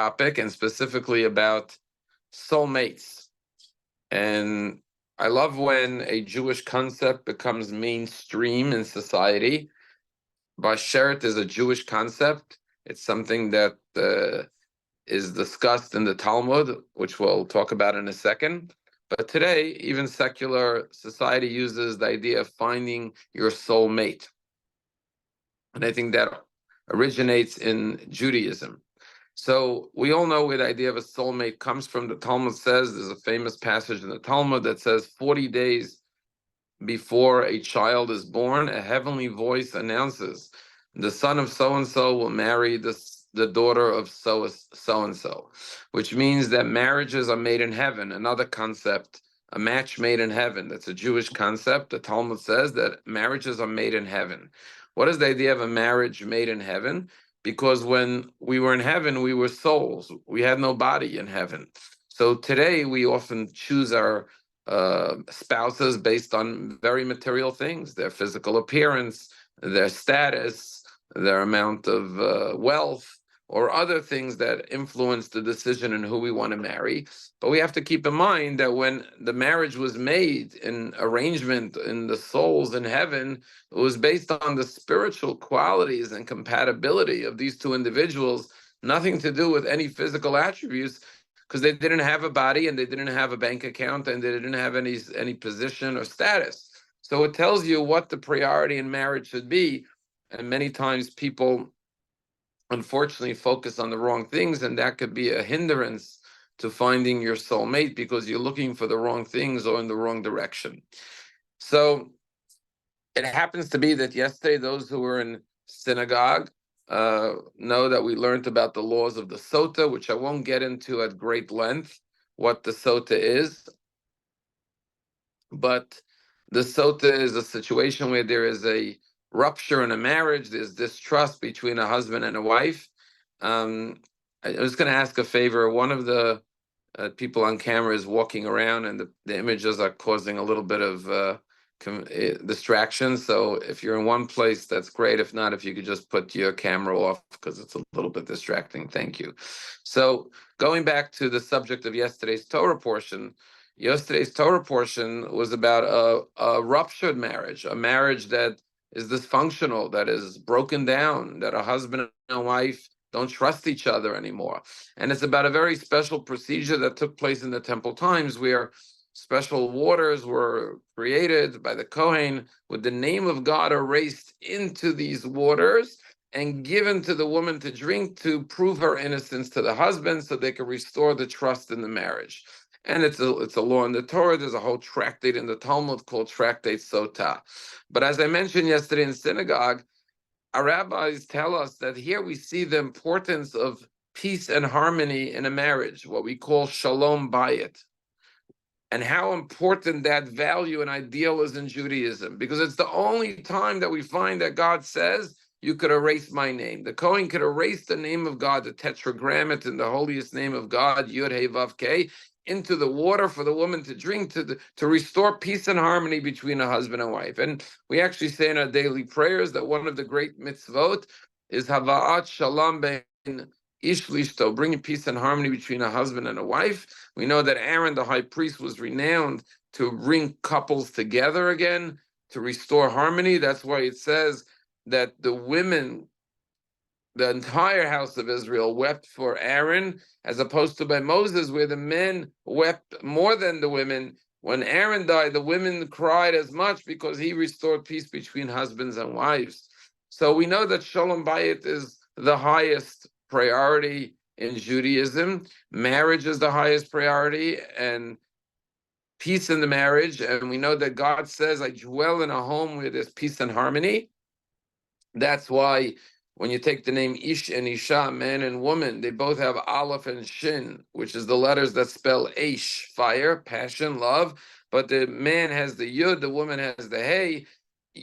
topic, and specifically about soulmates. And I love when a Jewish concept becomes mainstream in society. Bashert is a Jewish concept. It's something that is discussed in the Talmud, which we'll talk about in a second. But today, even secular society uses the idea of finding your soulmate. And I think that originates in Judaism. So we all know where the idea of a soulmate comes from. The Talmud says, there's a famous passage in the Talmud that says 40 days before a child is born, a heavenly voice announces, the son of so-and-so will marry the daughter of so-and-so, which means that marriages are made in heaven. Another concept, a match made in heaven. That's a Jewish concept. The Talmud says that marriages are made in heaven. What is the idea of a marriage made in heaven? Because when we were in heaven, we were souls. We had no body in heaven. So today we often choose our spouses based on very material things, their physical appearance, their status, their amount of wealth, or other things that influence the decision in who we want to marry. But we have to keep in mind that when the marriage was made in arrangement in the souls in heaven, it was based on the spiritual qualities and compatibility of these two individuals, nothing to do with any physical attributes, because they didn't have a body and they didn't have a bank account and they didn't have any position or status. So it tells you what the priority in marriage should be. And many times people, unfortunately, focus on the wrong things, and that could be a hindrance to finding your soulmate because you're looking for the wrong things or in the wrong direction. So it happens to be that yesterday, those who were in synagogue know that we learned about the laws of the sota, which I won't get into at great length, what the sota is. But the sota is a situation where there is a rupture in a marriage, there's distrust between a husband and a wife. I was going to ask a favor. One of the people on camera is walking around, and the images are causing a little bit of distraction. So if you're in one place, that's great. If not, if you could just put your camera off because it's a little bit distracting. Thank you. So going back to the subject of yesterday's Torah portion, yesterday's Torah portion was about a ruptured marriage, a marriage that is dysfunctional, that is broken down, that a husband and wife don't trust each other anymore. And it's about a very special procedure that took place in the temple times where special waters were created by the Kohen with the name of God erased into these waters and given to the woman to drink to prove her innocence to the husband so they could restore the trust in the marriage. And it's a law in the Torah. There's a whole tractate in the Talmud called Tractate Sotah. But as I mentioned yesterday in synagogue, our rabbis tell us that here we see the importance of peace and harmony in a marriage, what we call shalom bayit, and how important that value and ideal is in Judaism, because it's the only time that we find that God says, you could erase my name. The Kohen could erase the name of God, the tetragrammaton in the holiest name of God, Yud Hey Vav Kei, into the water for the woman to drink, to restore peace and harmony between a husband and wife. And we actually say in our daily prayers that one of the great mitzvot is Hava'at Shalom Ben Ish Lishto, bringing peace and harmony between a husband and a wife. We know that Aaron, the high priest, was renowned to bring couples together again, to restore harmony. That's why it says that the women, the entire house of Israel, wept for Aaron, as opposed to by Moses, where the men wept more than the women. When Aaron died, the women cried as much because he restored peace between husbands and wives. So we know that Shalom Bayit is the highest priority in Judaism. Marriage is the highest priority, and peace in the marriage. And we know that God says, I dwell in a home where there's peace and harmony. That's why when you take the name Ish and Isha, man and woman, they both have Aleph and Shin, which is the letters that spell Aish, fire, passion, love. But the man has the Yud, the woman has the Hey.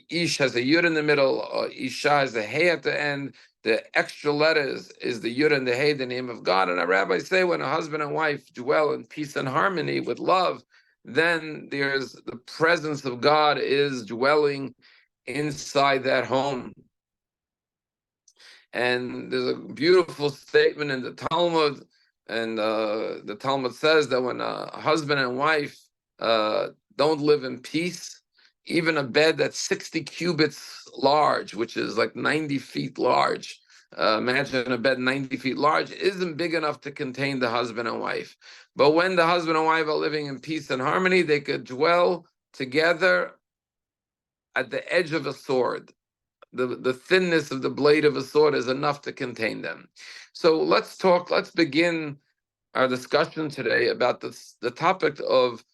Ish has a Yud in the middle, Isha has the Hey at the end. The extra letters is the Yud and the Hey, the name of God. And our rabbis say when a husband and wife dwell in peace and harmony with love, then there's the presence of God is dwelling inside that home. And there's a beautiful statement in the Talmud, and the Talmud says that when a husband and wife don't live in peace, even a bed that's 60 cubits large, which is like 90 feet large, imagine a bed 90 feet large, isn't big enough to contain the husband and wife. But when the husband and wife are living in peace and harmony, they could dwell together at the edge of a sword. The thinness of the blade of a sword is enough to contain them. So let's begin our discussion today about the topic of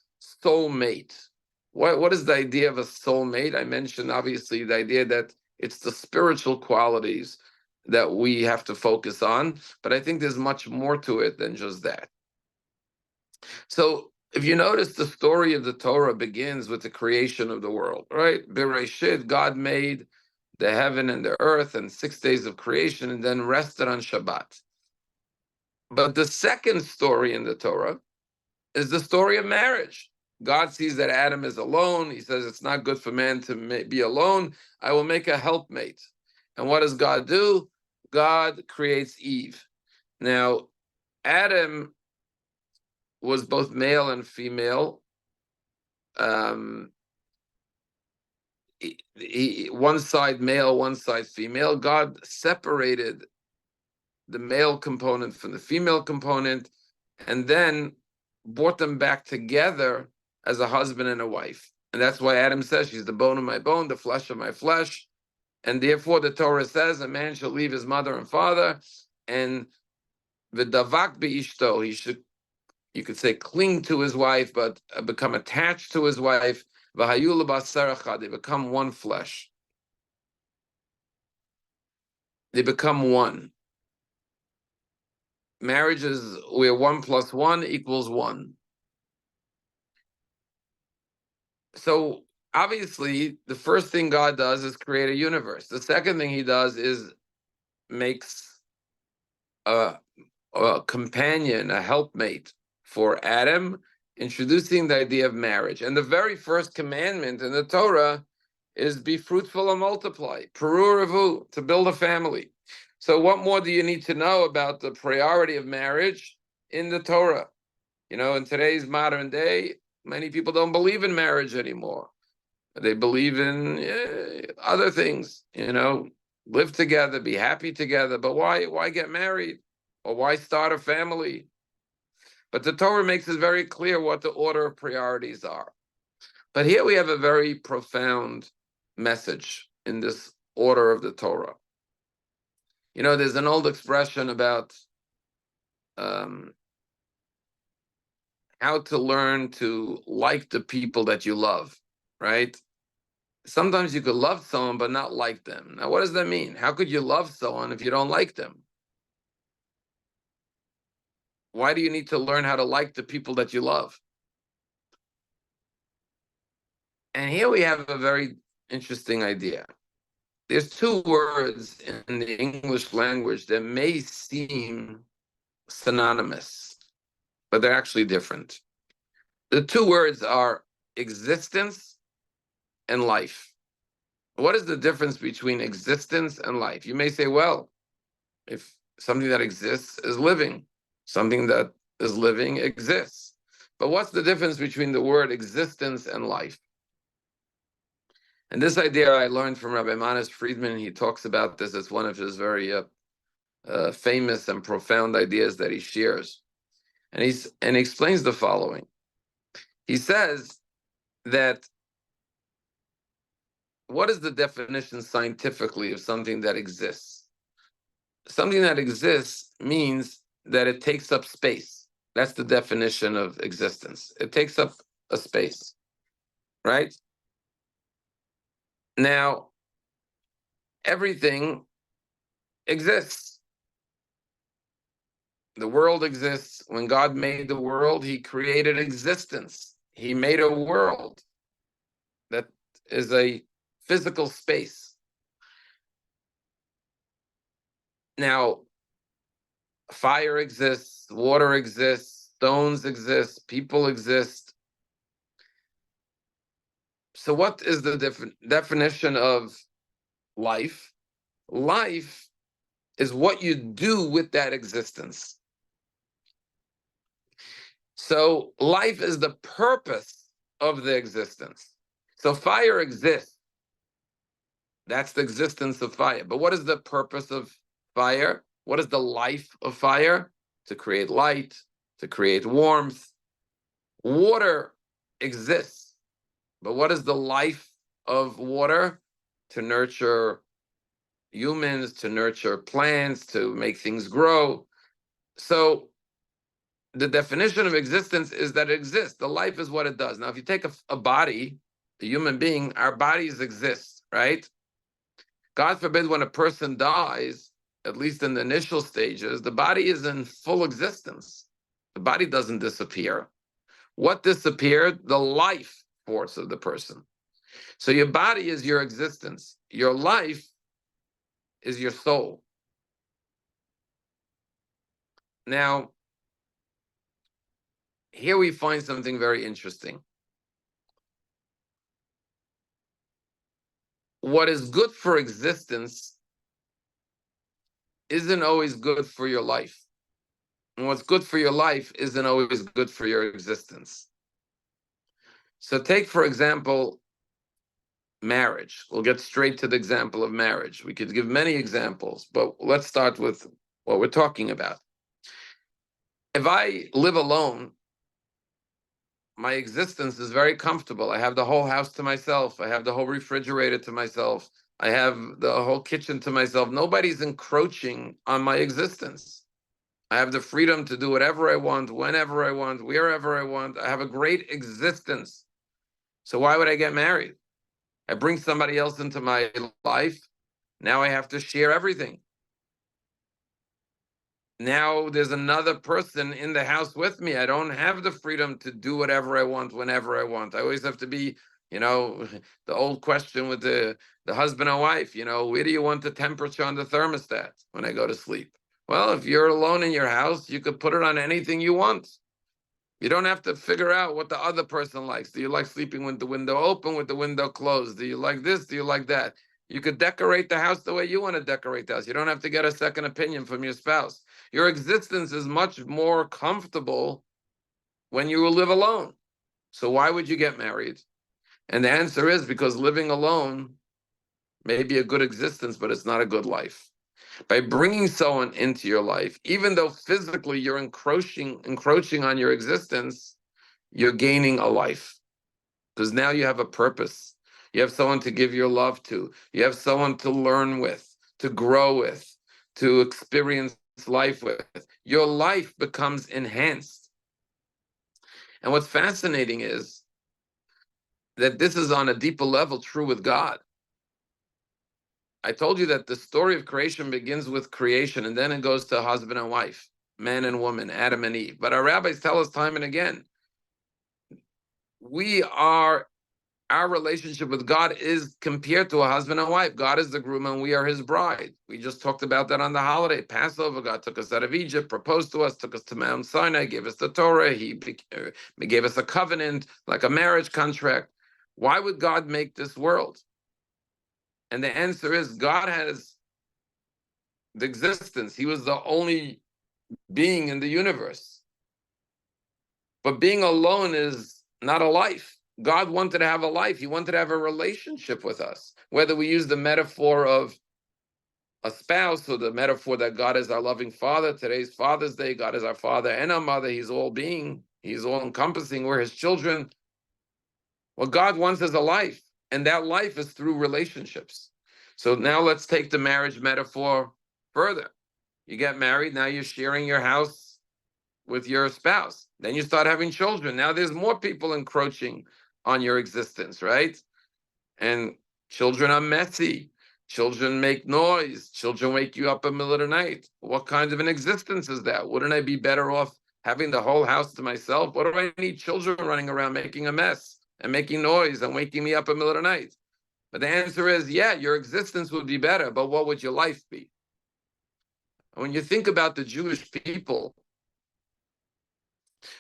soulmate. What is the idea of a soulmate? I mentioned obviously the idea that it's the spiritual qualities that we have to focus on, but I think there's much more to it than just that. So if you notice, the story of the Torah begins with the creation of the world, right? Bereshit, God made the heaven and the earth and 6 days of creation and then rested on Shabbat. But the second story in the Torah is the story of marriage. God sees that Adam is alone. He says, it's not good for man to be alone. I will make a helpmate. And what does God do? God creates Eve. Now, Adam was both male and female. One side male, one side female. God separated the male component from the female component, and then brought them back together as a husband and a wife. And that's why Adam says, she's the bone of my bone, the flesh of my flesh. And therefore the Torah says a man shall leave his mother and father, and v'davak be'ishto, he should, you could say, cling to his wife, but become attached to his wife. V'hayu l'basar echad, they become one flesh. They become one. Marriage is where 1 + 1 = 1. So obviously, the first thing God does is create a universe. The second thing he does is makes a companion, a helpmate for Adam, introducing the idea of marriage. And the very first commandment in the Torah is be fruitful and multiply, peru revu, to build a family. So what more do you need to know about the priority of marriage in the Torah? You know, in today's modern day, many people don't believe in marriage anymore. They believe in other things, you know, live together, be happy together. But why get married? Or why start a family? But the Torah makes it very clear what the order of priorities are. But here we have a very profound message in this order of the Torah. You know, there's an old expression about how to learn to like the people that you love, right? Sometimes you could love someone but not like them. Now, what does that mean? How could you love someone if you don't like them? Why do you need to learn how to like the people that you love? And here we have a very interesting idea. There's two words in the English language that may seem synonymous, but they're actually different. The two words are existence and life. What is the difference between existence and life? You may say, well, if something that exists is living, something that is living exists. But what's the difference between the word existence and life? And this idea I learned from Rabbi Manis Friedman. He talks about this as one of his very famous and profound ideas that he shares. And he explains the following. He says that what is the definition scientifically of something that exists? Something that exists means that it takes up space. That's the definition of existence. It takes up a space, right? Now, everything exists. The world exists. When God made the world, he created existence. He made a world that is a physical space. Now, fire exists, water exists, stones exist, people exist. So what is the definition of life? Life is what you do with that existence. So life is the purpose of the existence. So fire exists. That's the existence of fire. But what is the purpose of fire? What is the life of fire? To create light, to create warmth. Water exists. But what is the life of water? To nurture humans, to nurture plants, to make things grow. So the definition of existence is that it exists. The life is what it does. Now, if you take a body, a human being, our bodies exist, right? God forbid when a person dies, at least in the initial stages, the body is in full existence. The body doesn't disappear. What disappeared? The life force of the person. So your body is your existence. Your life is your soul. Now, here we find something very interesting. What is good for existence isn't always good for your life. And what's good for your life isn't always good for your existence. So take, for example, marriage. We'll get straight to the example of marriage. We could give many examples, but let's start with what we're talking about. If I live alone, my existence is very comfortable. I have the whole house to myself. I have the whole refrigerator to myself. I have the whole kitchen to myself. Nobody's encroaching on my existence. I have the freedom to do whatever I want, whenever I want, wherever I want. I have a great existence. So why would I get married? I bring somebody else into my life. Now I have to share everything. Now there's another person in the house with me. I don't have the freedom to do whatever I want, whenever I want. I always have to be, the old question with the husband and wife, where do you want the temperature on the thermostat when I go to sleep? Well, if you're alone in your house, you could put it on anything you want. You don't have to figure out what the other person likes. Do you like sleeping with the window open, with the window closed? Do you like this? Do you like that? You could decorate the house the way you want to decorate the house. You don't have to get a second opinion from your spouse. Your existence is much more comfortable when you live alone. So why would you get married? And the answer is because living alone may be a good existence, but it's not a good life. By bringing someone into your life, even though physically you're encroaching on your existence, you're gaining a life. Because now you have a purpose. You have someone to give your love to. You have someone to learn with, to grow with, to experience life with. Your life becomes enhanced. And what's fascinating is that this is on a deeper level true with God. I told you that the story of creation begins with creation, and then it goes to husband and wife, man and woman, Adam and Eve. But our rabbis tell us time and again, our relationship with God is compared to a husband and wife. God is the groom and we are his bride. We just talked about that on the holiday, Passover. God took us out of Egypt, proposed to us, took us to Mount Sinai, gave us the Torah. He gave us a covenant, like a marriage contract. Why would God make this world? And the answer is God has the existence. He was the only being in the universe. But being alone is not a life. God wanted to have a life. He wanted to have a relationship with us. Whether we use the metaphor of a spouse or the metaphor that God is our loving father. Today's Father's Day. God is our father and our mother. He's all being. He's all encompassing. We're his children. What God wants is a life. And that life is through relationships. So now let's take the marriage metaphor further. You get married. Now you're sharing your house with your spouse. Then you start having children. Now there's more people encroaching on your existence, right? And children are messy. Children make noise. Children wake you up in the middle of the night. What kind of an existence is that? Wouldn't I be better off having the whole house to myself? What do I need children running around making a mess and making noise and waking me up in the middle of the night? But the answer is, yeah, your existence would be better, but what would your life be? When you think about the Jewish people,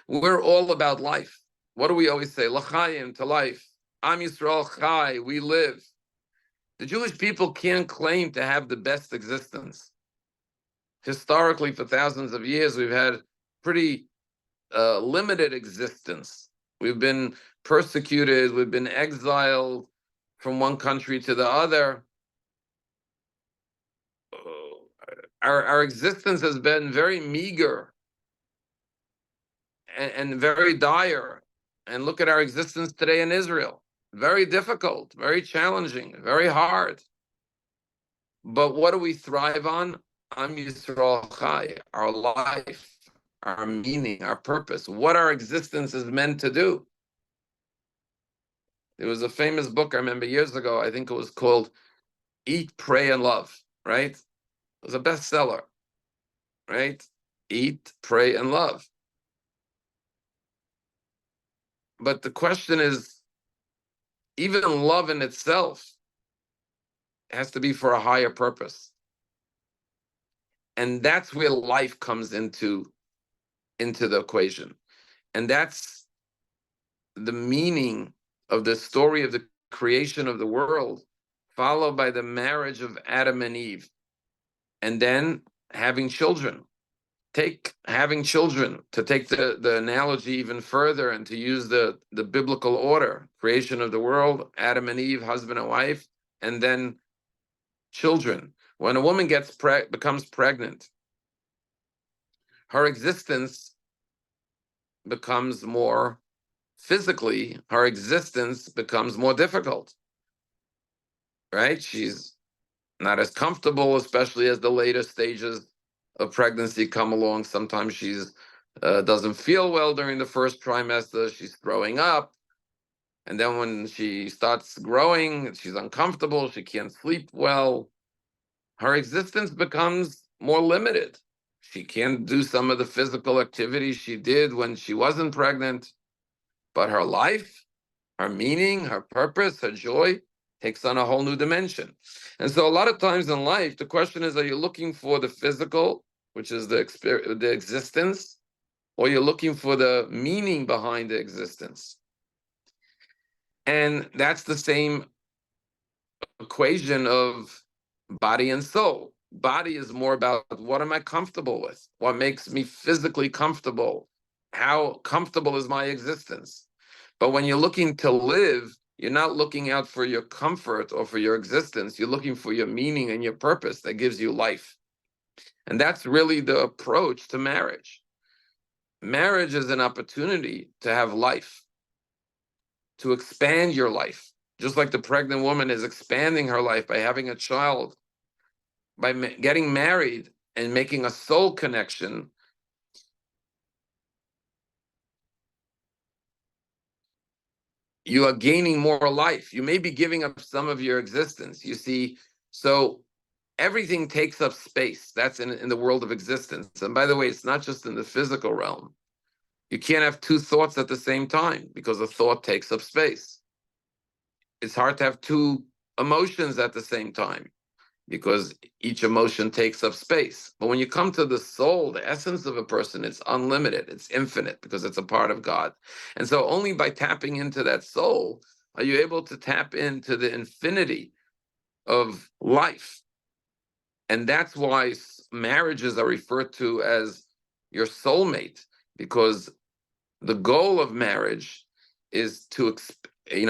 we're all about life. What do we always say? L'chaim, to life. Am Yisrael chai, we live. The Jewish people can't claim to have the best existence. historically, for thousands of years, we've had pretty limited existence. We've been persecuted, we've been exiled from one country to the other. Our existence has been very meager and very dire. And look at our existence today in Israel. Very difficult, very challenging, very hard. But what do we thrive on? Am Yisrael Chai, our life, our meaning, our purpose, what our existence is meant to do. There was a famous book I remember years ago, I think it was called Eat, Pray, and Love, right? It was a bestseller, right? Eat, pray, and love. But the question is, even love in itself has to be for a higher purpose. And that's where life comes into the equation. And that's the meaning of the story of the creation of the world, followed by the marriage of Adam and Eve, and then having children. Take having children, to take the analogy even further and to use the biblical order: creation of the world, Adam and Eve, husband and wife, and then children. When a woman becomes pregnant, her existence becomes more physically, her existence becomes more difficult, right? She's not as comfortable, especially as the later stages of pregnancy come along. Sometimes she's doesn't feel well during the first trimester. She's throwing up. And then when she starts growing, she's uncomfortable. She can't sleep well. Her existence becomes more limited. She can't do some of the physical activities she did when she wasn't pregnant. But her life, her meaning, her purpose, her joy takes on a whole new dimension. And so a lot of times in life, the question is, are you looking for the physical, which is the existence, or you're looking for the meaning behind the existence? And that's the same equation of body and soul. Body is more about what am I comfortable with? What makes me physically comfortable? How comfortable is my existence? But when you're looking to live, you're not looking out for your comfort or for your existence. You're looking for your meaning and your purpose that gives you life. And that's really the approach to marriage. Marriage is an opportunity to have life, to expand your life, just like the pregnant woman is expanding her life by having a child, by getting married and making a soul connection. You are gaining more life. You may be giving up some of your existence. You see, so everything takes up space. That's in the world of existence. And by the way, it's not just in the physical realm. You can't have two thoughts at the same time because a thought takes up space. It's hard to have two emotions at the same time because each emotion takes up space. But when you come to the soul, the essence of a person, it's unlimited, it's infinite because it's a part of God. And so only by tapping into that soul are you able to tap into the infinity of life. And that's why marriages are referred to as your soulmate, because the goal of marriage is to,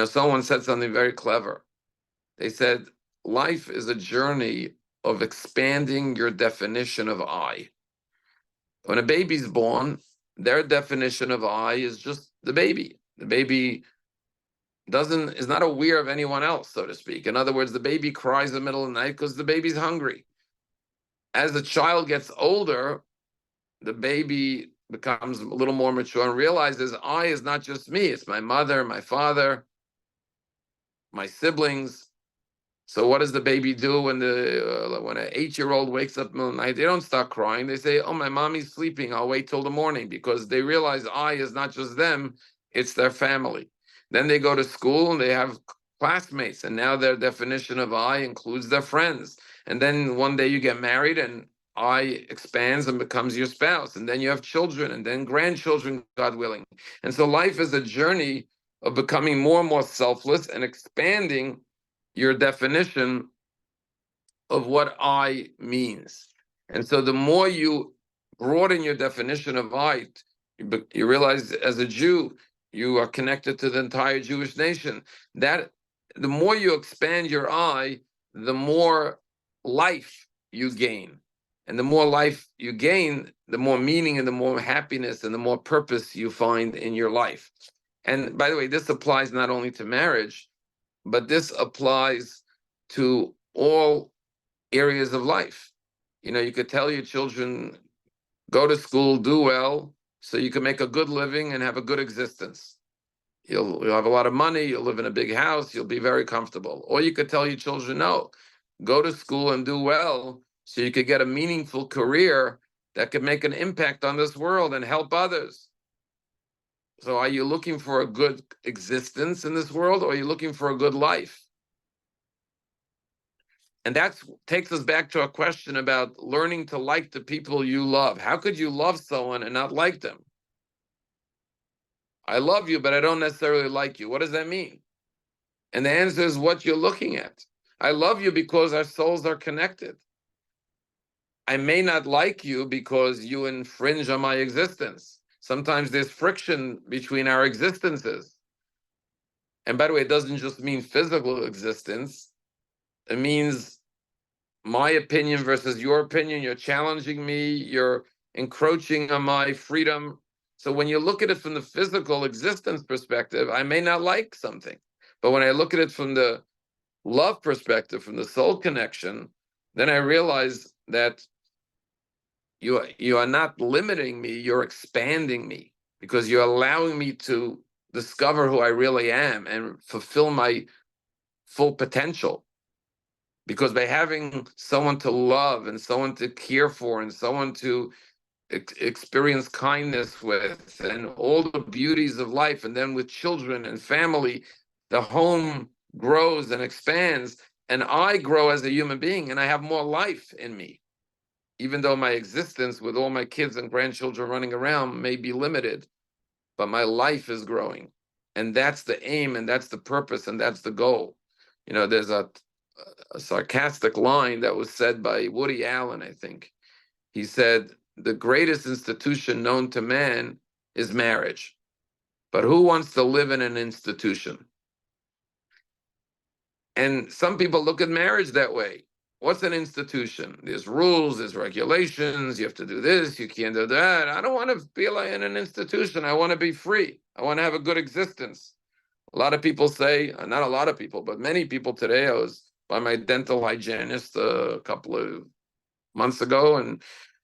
someone said something very clever. They said, life is a journey of expanding your definition of I. When a baby's born, their definition of I is just the baby. The baby is not aware of anyone else, so to speak. In other words, the baby cries in the middle of the night because the baby's hungry. As the child gets older, the baby becomes a little more mature and realizes I is not just me. It's my mother, my father, my siblings. So what does the baby do when an 8-year-old wakes up in the middle of the night? They don't start crying. They say, oh, my mommy's sleeping. I'll wait till the morning, because they realize I is not just them, it's their family. Then they go to school and they have classmates, and now their definition of I includes their friends. And then one day you get married and I expands and becomes your spouse. And then you have children and then grandchildren, God willing. And so life is a journey of becoming more and more selfless and expanding your definition of what I means. And so the more you broaden your definition of I, you realize as a Jew, you are connected to the entire Jewish nation. That the more you expand your I, the more life you gain. And the more life you gain, the more meaning and the more happiness and the more purpose you find in your life. And by the way, this applies not only to marriage, but this applies to all areas of life. You know, you could tell your children, go to school, do well, so you can make a good living and have a good existence. You'll have a lot of money, you'll live in a big house, you'll be very comfortable. Or you could tell your children, no, go to school and do well, so you could get a meaningful career that could make an impact on this world and help others. So are you looking for a good existence in this world, or are you looking for a good life? And that takes us back to a question about learning to like the people you love. How could you love someone and not like them? I love you, but I don't necessarily like you. What does that mean? And the answer is what you're looking at. I love you because our souls are connected. I may not like you because you infringe on my existence. Sometimes there's friction between our existences. And by the way, it doesn't just mean physical existence. It means my opinion versus your opinion. You're challenging me. You're encroaching on my freedom. So when you look at it from the physical existence perspective, I may not like something. But when I look at it from the love perspective, from the soul connection, then I realize that you are not limiting me, you're expanding me, because you're allowing me to discover who I really am and fulfill my full potential. Because by having someone to love and someone to care for and someone to experience kindness with and all the beauties of life, and then with children and family, the home grows and expands, and I grow as a human being, and I have more life in me, even though my existence with all my kids and grandchildren running around may be limited, but my life is growing. And that's the aim, and that's the purpose, and that's the goal. You know, there's a sarcastic line that was said by Woody Allen, I think. He said, the greatest institution known to man is marriage. But who wants to live in an institution? And some people look at marriage that way. What's an institution? There's rules, there's regulations, you have to do this, you can't do that. I don't want to be like in an institution. I want to be free. I want to have a good existence. A lot of people say, not a lot of people, but many people today, I was by my dental hygienist a couple of months ago, and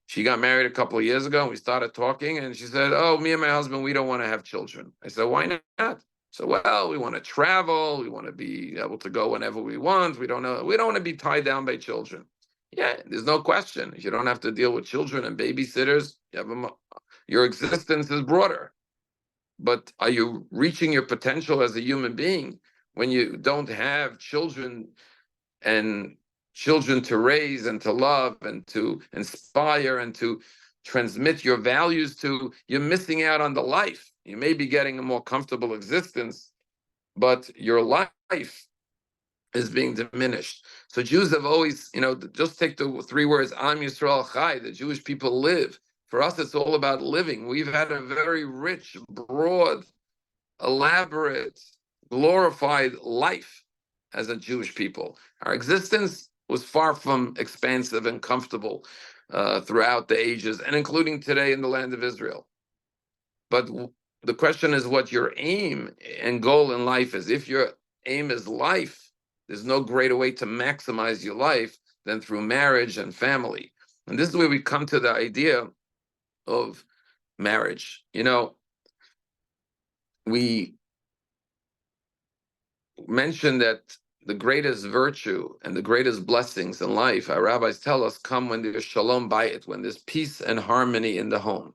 she got married a couple of years ago, and we started talking, and she said, oh, me and my husband, we don't want to have children. I said, why not? So, well, we want to travel, we want to be able to go whenever we want. We don't want to be tied down by children. Yeah, there's no question. If you don't have to deal with children and babysitters, your existence is broader. But are you reaching your potential as a human being when you don't have children and children to raise and to love and to inspire and to transmit your values to? You're missing out on the life. You may be getting a more comfortable existence, but your life is being diminished. So Jews have always, just take the three words, Am Yisrael Chai, the Jewish people live. For us, it's all about living. We've had a very rich, broad, elaborate, glorified life as a Jewish people. Our existence was far from expansive and comfortable throughout the ages, and including today in the land of Israel. But the question is what your aim and goal in life is. If your aim is life, there's no greater way to maximize your life than through marriage and family. And this is where we come to the idea of marriage. We mentioned that the greatest virtue and the greatest blessings in life, our rabbis tell us, come when there's shalom bayit, when there's peace and harmony in the home.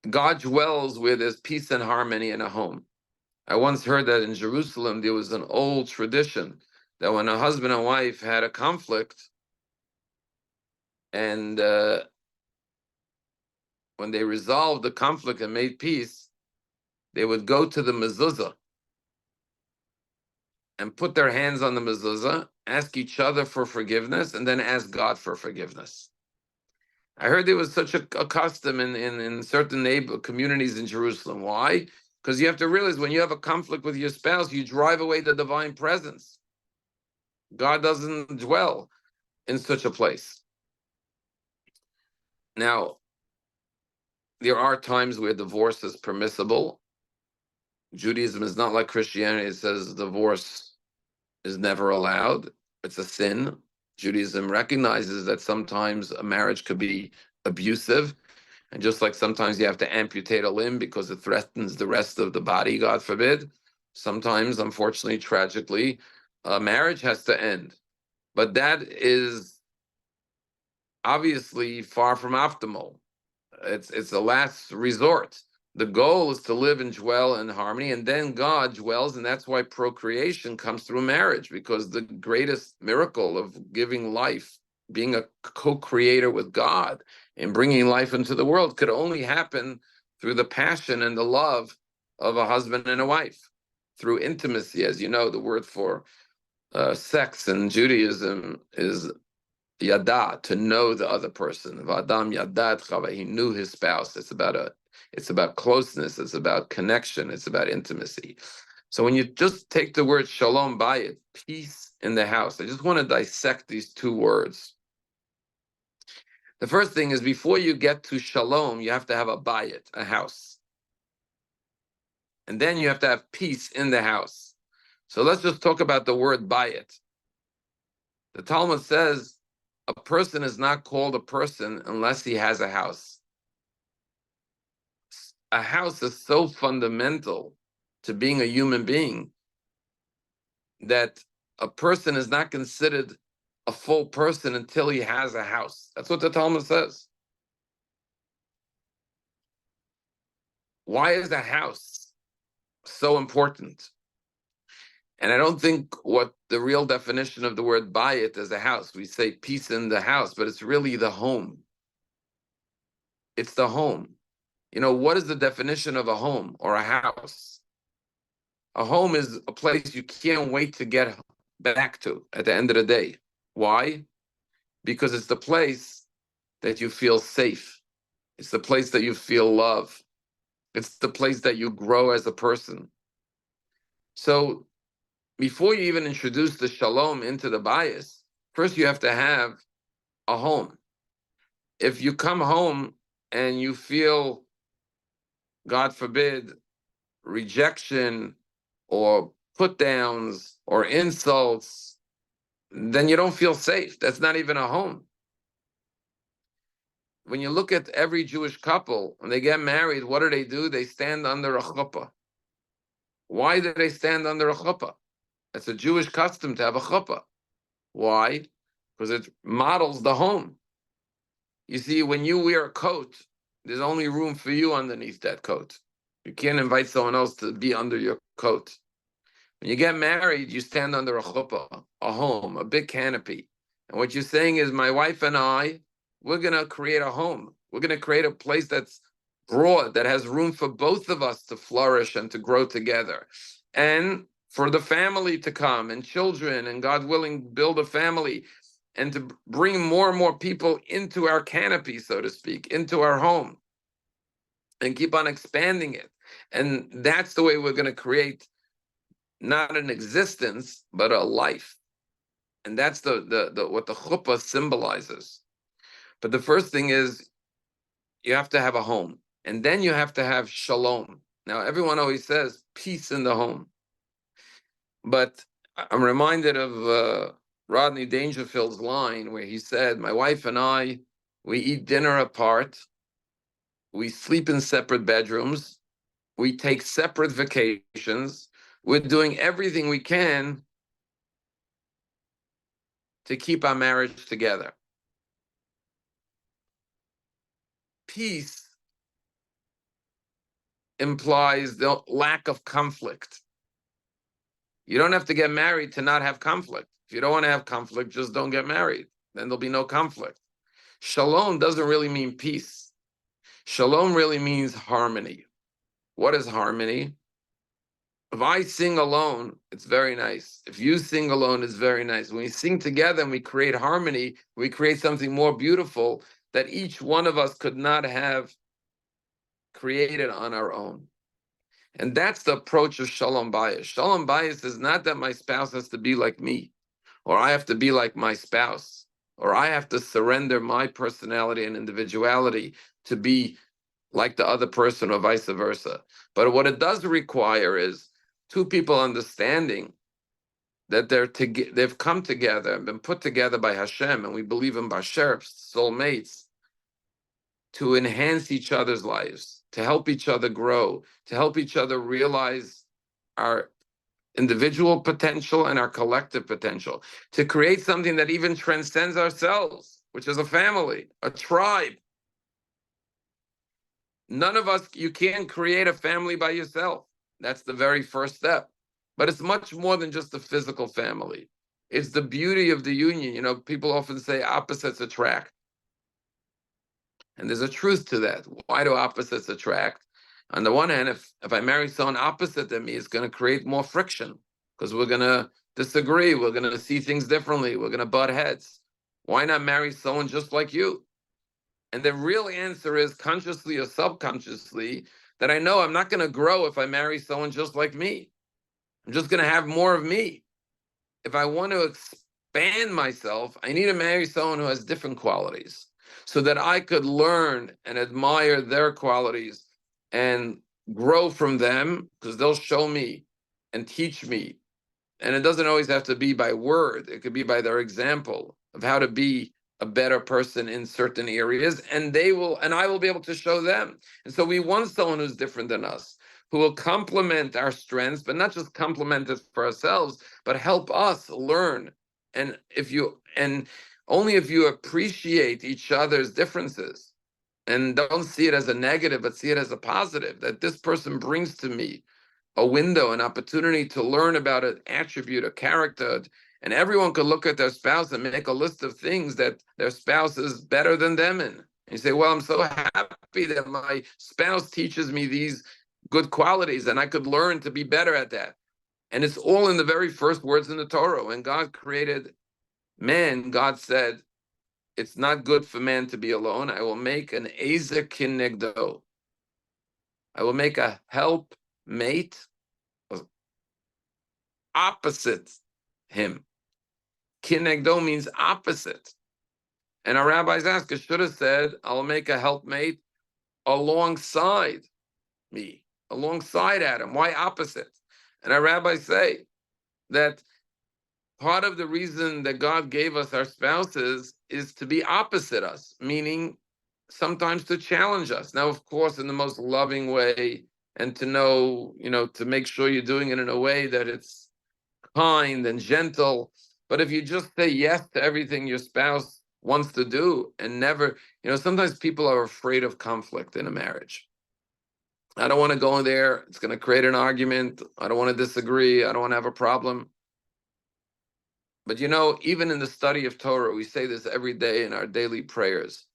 God dwells where there's peace and harmony in a home. I once heard that in Jerusalem, there was an old tradition that when a husband and wife had a conflict, and when they resolved the conflict and made peace, they would go to the mezuzah and put their hands on the mezuzah, ask each other for forgiveness, and then ask God for forgiveness. I heard there was such a custom in certain communities in Jerusalem. Why? Because you have to realize when you have a conflict with your spouse, you drive away the divine presence. God doesn't dwell in such a place. Now, there are times where divorce is permissible. Judaism is not like Christianity. It says divorce is never allowed. It's a sin. Judaism recognizes that sometimes a marriage could be abusive. And just like sometimes you have to amputate a limb because it threatens the rest of the body, God forbid, sometimes, unfortunately, tragically, a marriage has to end. But that is obviously far from optimal. It's the last resort. The goal is to live and dwell in harmony, and then God dwells, and that's why procreation comes through marriage, because the greatest miracle of giving life, being a co-creator with God, and bringing life into the world could only happen through the passion and the love of a husband and a wife, through intimacy. As you know, the word for sex in Judaism is yada, to know the other person. Vadam yadat chava, he knew his spouse. It's about closeness, it's about connection, it's about intimacy. So when you just take the word shalom bayit, peace in the house, I just want to dissect these two words. The first thing is, before you get to shalom, you have to have a bayit, a house. And then you have to have peace in the house. So let's just talk about the word bayit. The Talmud says a person is not called a person unless he has a house. A house is so fundamental to being a human being that a person is not considered a full person until he has a house. That's what the Talmud says. Why is a house so important? And I don't think what the real definition of the word bayit is a house. We say peace in the house, but it's really the home. It's the home. You know, what is the definition of a home or a house? A home is a place you can't wait to get back to at the end of the day. Why? Because it's the place that you feel safe. It's the place that you feel love. It's the place that you grow as a person. So before you even introduce the shalom into the bias, first you have to have a home. If you come home and you feel, God forbid, rejection or put downs or insults, then you don't feel safe. That's not even a home. When you look at every Jewish couple, when they get married, what do? They stand under a chuppah. Why do they stand under a chuppah? It's a Jewish custom to have a chuppah. Why? Because it models the home. You see, when you wear a coat, there's only room for you underneath that coat. You can't invite someone else to be under your coat. When you get married, you stand under a chuppah, a home, a big canopy. And what you're saying is, my wife and I, we're going to create a home. We're going to create a place that's broad, that has room for both of us to flourish and to grow together. And for the family to come, and children, and God willing, build a family, and to bring more and more people into our canopy, so to speak, into our home, and keep on expanding it. And that's the way we're going to create not an existence, but a life. And that's the what the chuppah symbolizes. But the first thing is, you have to have a home. And then you have to have shalom. Now, everyone always says peace in the home. But I'm reminded of Rodney Dangerfield's line where he said, my wife and I, we eat dinner apart. We sleep in separate bedrooms. We take separate vacations. We're doing everything we can to keep our marriage together. Peace implies the lack of conflict. You don't have to get married to not have conflict. If you don't want to have conflict, just don't get married. Then there'll be no conflict. Shalom doesn't really mean peace. Shalom really means harmony. What is harmony? If I sing alone, it's very nice. If you sing alone, it's very nice. When we sing together and we create harmony, we create something more beautiful that each one of us could not have created on our own. And that's the approach of Shalom Bayis. Shalom Bayis is not that my spouse has to be like me, or I have to be like my spouse, or I have to surrender my personality and individuality to be like the other person or vice versa. But what it does require is two people understanding that they've come together and been put together by Hashem, and we believe in Basher's soulmates, to enhance each other's lives, to help each other grow, to help each other realize our individual potential and our collective potential, to create something that even transcends ourselves, which is a family, a tribe. None of us, you can't create a family by yourself. That's the very first step. But it's much more than just a physical family. It's the beauty of the union. You know, people often say opposites attract. And there's a truth to that. Why do opposites attract? On the one hand, if I marry someone opposite than me, it's going to create more friction because we're going to disagree. We're going to see things differently. We're going to butt heads. Why not marry someone just like you? And the real answer is consciously or subconsciously that I know I'm not going to grow if I marry someone just like me. I'm just going to have more of me. If I want to expand myself, I need to marry someone who has different qualities so that I could learn and admire their qualities and grow from them because they'll show me and teach me. And it doesn't always have to be by word. It could be by their example of how to be a better person in certain areas, and I will be able to show them. And so we want someone who's different than us, who will complement our strengths, but not just complement it for ourselves, but help us learn. And only if you appreciate each other's differences and don't see it as a negative, but see it as a positive, that this person brings to me a window, an opportunity to learn about an attribute, a character, and everyone could look at their spouse and make a list of things that their spouse is better than them in. And you say, well, I'm so happy that my spouse teaches me these good qualities and I could learn to be better at that. And it's all in the very first words in the Torah. When God created man, God said, it's not good for man to be alone. I will make an Ezer Kinegdo. I will make a help mate opposite him. Kinegdo means opposite. And our rabbis ask, it should have said, I'll make a helpmate alongside me, alongside Adam. Why opposite? And our rabbis say that part of the reason that God gave us our spouses is to be opposite us, meaning sometimes to challenge us. Now, of course, in the most loving way, and to know, to make sure you're doing it in a way that it's kind and gentle. But if you just say yes to everything your spouse wants to do and never, sometimes people are afraid of conflict in a marriage. I don't want to go in there. It's going to create an argument. I don't want to disagree. I don't want to have a problem. But even in the study of Torah, we say this every day in our daily prayers.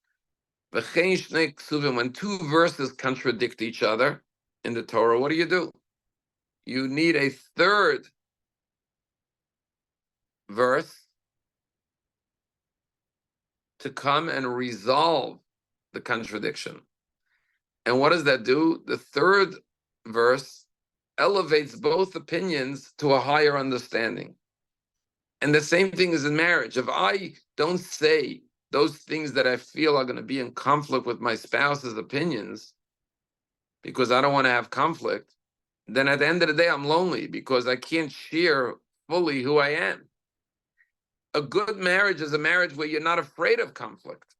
When two verses contradict each other in the Torah, what do? You need a third verse to come and resolve the contradiction. And what does that do? The third verse elevates both opinions to a higher understanding. And the same thing is in marriage. If I don't say those things that I feel are going to be in conflict with my spouse's opinions, because I don't want to have conflict, then at the end of the day, I'm lonely because I can't share fully who I am. A good marriage is a marriage where you're not afraid of conflict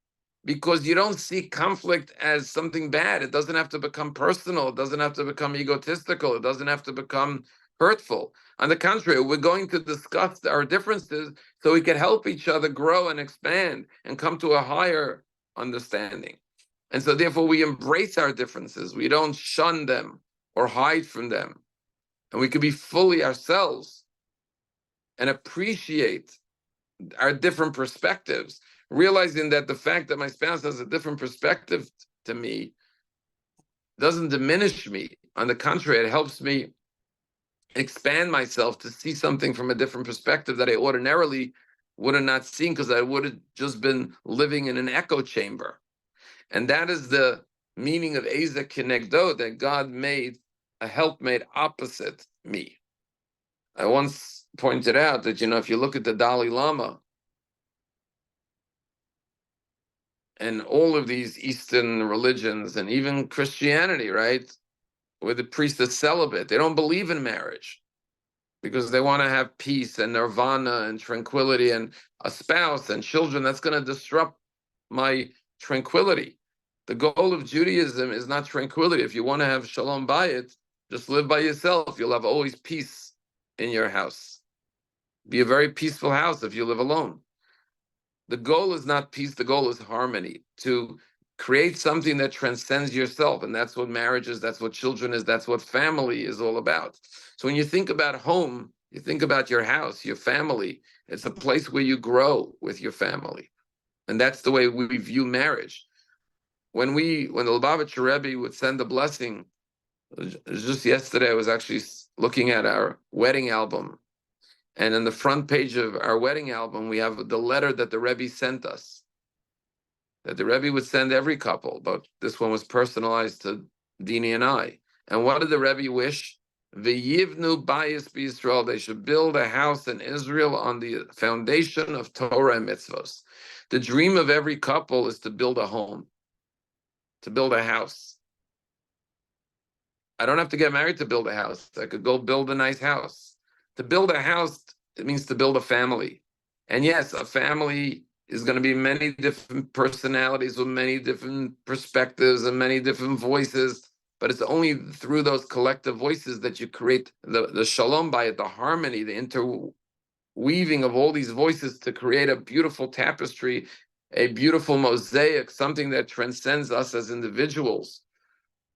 because you don't see conflict as something bad. It doesn't have to become personal. It doesn't have to become egotistical. It doesn't have to become hurtful. On the contrary, we're going to discuss our differences so we can help each other grow and expand and come to a higher understanding. And so therefore we embrace our differences. We don't shun them or hide from them. And we can be fully ourselves and appreciate our different perspectives, realizing that the fact that my spouse has a different perspective to me doesn't diminish me. On the contrary, it helps me expand myself to see something from a different perspective that I ordinarily would have not seen, because I would have just been living in an echo chamber. And that is the meaning of Eza Kenegdo, that God made a helpmate opposite me. I once pointed out that, if you look at the Dalai Lama and all of these Eastern religions and even Christianity, right, where the priest is celibate, they don't believe in marriage because they want to have peace and nirvana and tranquility and a spouse and children. That's going to disrupt my tranquility. The goal of Judaism is not tranquility. If you want to have shalom bayit, just live by yourself. You'll have always peace in your house. Be a very peaceful house if you live alone. The goal is not peace. The goal is harmony, to create something that transcends yourself. And that's what marriage is. That's what children is. That's what family is all about. So when you think about home, you think about your house, your family. It's a place where you grow with your family. And that's the way we view marriage. When the Lubavitcher Rebbe would send a blessing, just yesterday I was actually looking at our wedding album. And in the front page of our wedding album, we have the letter that the Rebbe sent us, that the Rebbe would send every couple, but this one was personalized to Dini and I. And what did the Rebbe wish? V'yivnu bayis b'Yisrael. They should build a house in Israel on the foundation of Torah and mitzvos. The dream of every couple is to build a home, to build a house. I don't have to get married to build a house. I could go build a nice house. To build a house, it means to build a family. And yes, a family is going to be many different personalities with many different perspectives and many different voices. But it's only through those collective voices that you create the shalom bayit, the harmony, the interweaving of all these voices to create a beautiful tapestry, a beautiful mosaic, something that transcends us as individuals.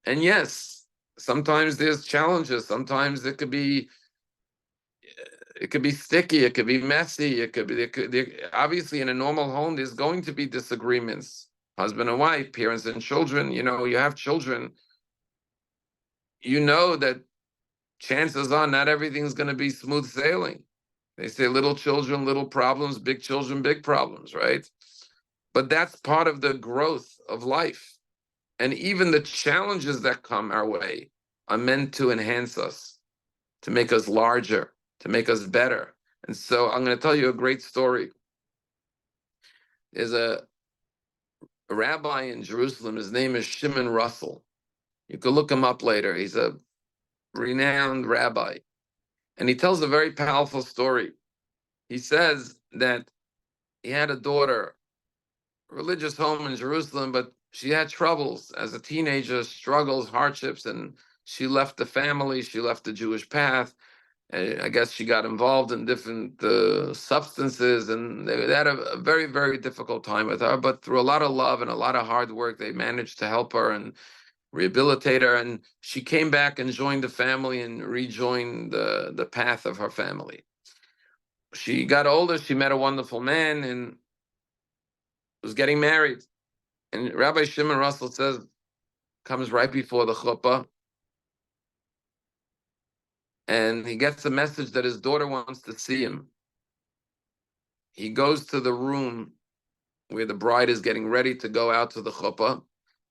And yes, sometimes there's challenges. Sometimes it could be sticky, it could be messy, obviously in a normal home there's going to be disagreements, husband and wife, parents and children. You have children, that chances are not everything's going to be smooth sailing. They say little children, little problems, big children, big problems, right? But that's part of the growth of life. And even the challenges that come our way are meant to enhance us, to make us larger, to make us better. And so I'm going to tell you a great story. There's a rabbi in Jerusalem. His name is Shimon Russell. You could look him up later. He's a renowned rabbi. And he tells a very powerful story. He says that he had a daughter, a religious home in Jerusalem, but she had troubles as a teenager, struggles, hardships, and she left the family. She left the Jewish path. I guess she got involved in different substances, and they had a very, very difficult time with her. But through a lot of love and a lot of hard work, they managed to help her and rehabilitate her. And she came back and joined the family and rejoined the path of her family. She got older. She met a wonderful man and was getting married. And Rabbi Shimon Russell says, comes right before the chuppah, and he gets a message that his daughter wants to see him. He goes to the room where the bride is getting ready to go out to the chuppah,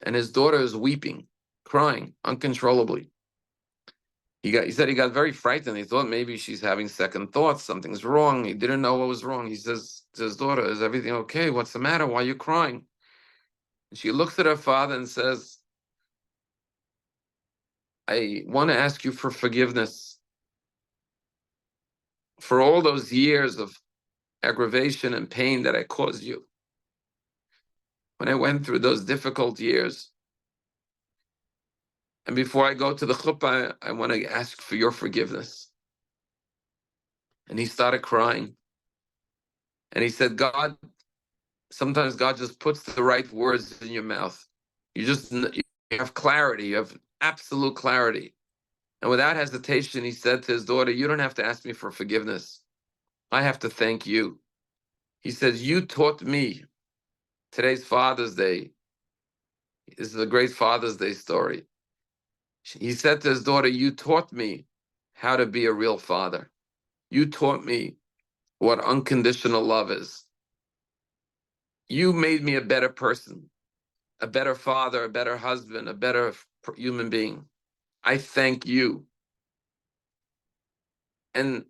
and his daughter is weeping, crying uncontrollably. He said he got very frightened. He thought maybe she's having second thoughts, something's wrong. He didn't know what was wrong. He says to his daughter, "Is everything okay? What's the matter? Why are you crying?" And she looks at her father and says, "I want to ask you for forgiveness for all those years of aggravation and pain that I caused you. When I went through those difficult years, and before I go to the chuppah, I want to ask for your forgiveness." And he started crying. And he said, sometimes God just puts the right words in your mouth. You have clarity, you have absolute clarity. And without hesitation, he said to his daughter, "You don't have to ask me for forgiveness. I have to thank you." He says, "You taught me." Today's Father's Day. This is a great Father's Day story. He said to his daughter, "You taught me how to be a real father. You taught me what unconditional love is. You made me a better person, a better father, a better husband, a better human being. I thank you. And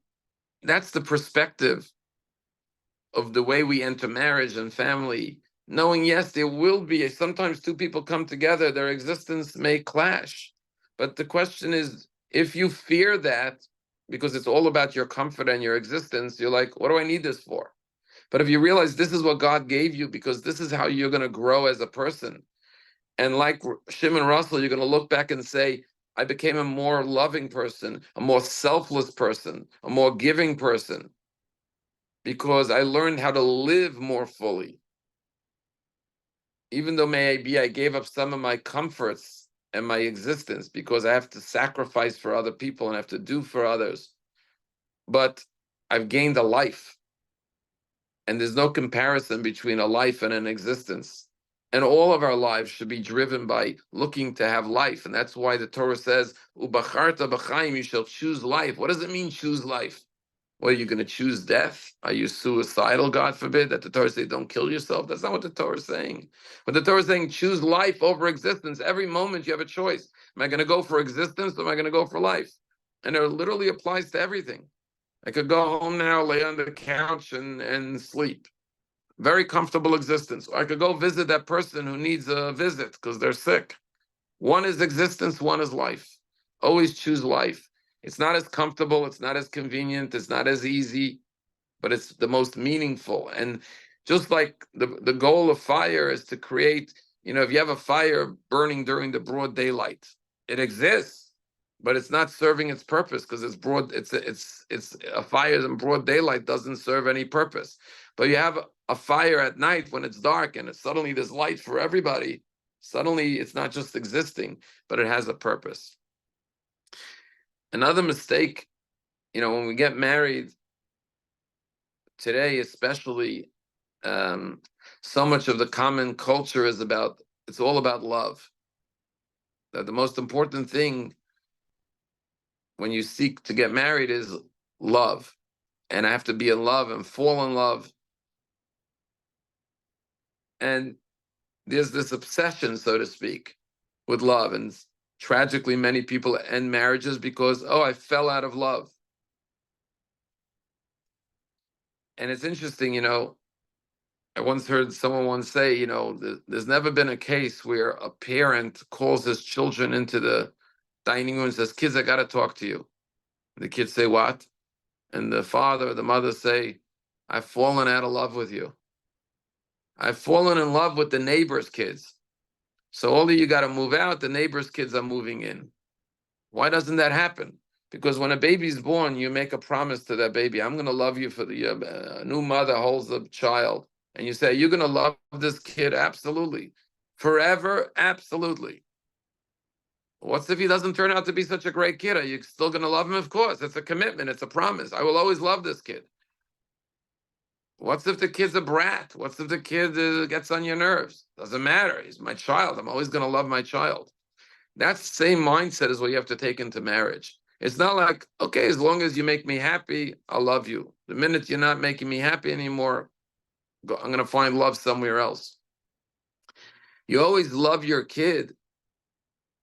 that's the perspective of the way we enter marriage and family, knowing, yes, there will be, sometimes two people come together, their existence may clash. But the question is, if you fear that, because it's all about your comfort and your existence, you're like, what do I need this for? But if you realize this is what God gave you, because this is how you're going to grow as a person. And like Shimon Russell, you're going to look back and say, I became a more loving person, a more selfless person, a more giving person, because I learned how to live more fully. Even though maybe I gave up some of my comforts and my existence because I have to sacrifice for other people and have to do for others. But I've gained a life. And there's no comparison between a life and an existence. And all of our lives should be driven by looking to have life. And that's why the Torah says, Ubacharta b'chaim, you shall choose life. What does it mean, choose life? What, are you going to choose death? Are you suicidal, God forbid, that the Torah says don't kill yourself? That's not what the Torah is saying. But the Torah is saying choose life over existence. Every moment you have a choice. Am I going to go for existence or am I going to go for life? And it literally applies to everything. I could go home now, lay on the couch and sleep. Very comfortable existence. Or I could go visit that person who needs a visit because they're sick. One is existence, one is life. Always choose life. It's not as comfortable, it's not as convenient, it's not as easy, but it's the most meaningful. And just like the goal of fire is to create, if you have a fire burning during the broad daylight, it exists, but it's not serving its purpose because it's broad, it's a fire in broad daylight doesn't serve any purpose. But you have a fire at night when it's dark and it's suddenly there's light for everybody. Suddenly it's not just existing, but it has a purpose. Another mistake, when we get married today, especially, so much of the common culture it's all about love. That the most important thing when you seek to get married is love. And I have to be in love and fall in love. And there's this obsession, so to speak, with love. And tragically, many people end marriages because, I fell out of love. And it's interesting, I once heard someone say, there's never been a case where a parent calls his children into the dining room and says, kids, I got to talk to you. And the kids say, what? And the father or the mother say, I've fallen out of love with you. I've fallen in love with the neighbor's kids. So all of you got to move out. The neighbor's kids are moving in. Why doesn't that happen? Because when a baby's born, you make a promise to that baby. I'm going to love you for the new mother holds the child. And you say, you're going to love this kid? Absolutely. Forever? Absolutely. What's if he doesn't turn out to be such a great kid? Are you still going to love him? Of course. It's a commitment. It's a promise. I will always love this kid. What's if the kid's a brat? What's if the kid gets on your nerves? Doesn't matter. He's my child. I'm always going to love my child. That same mindset is what you have to take into marriage. It's not like, okay, as long as you make me happy, I'll love you. The minute you're not making me happy anymore, I'm going to find love somewhere else. You always love your kid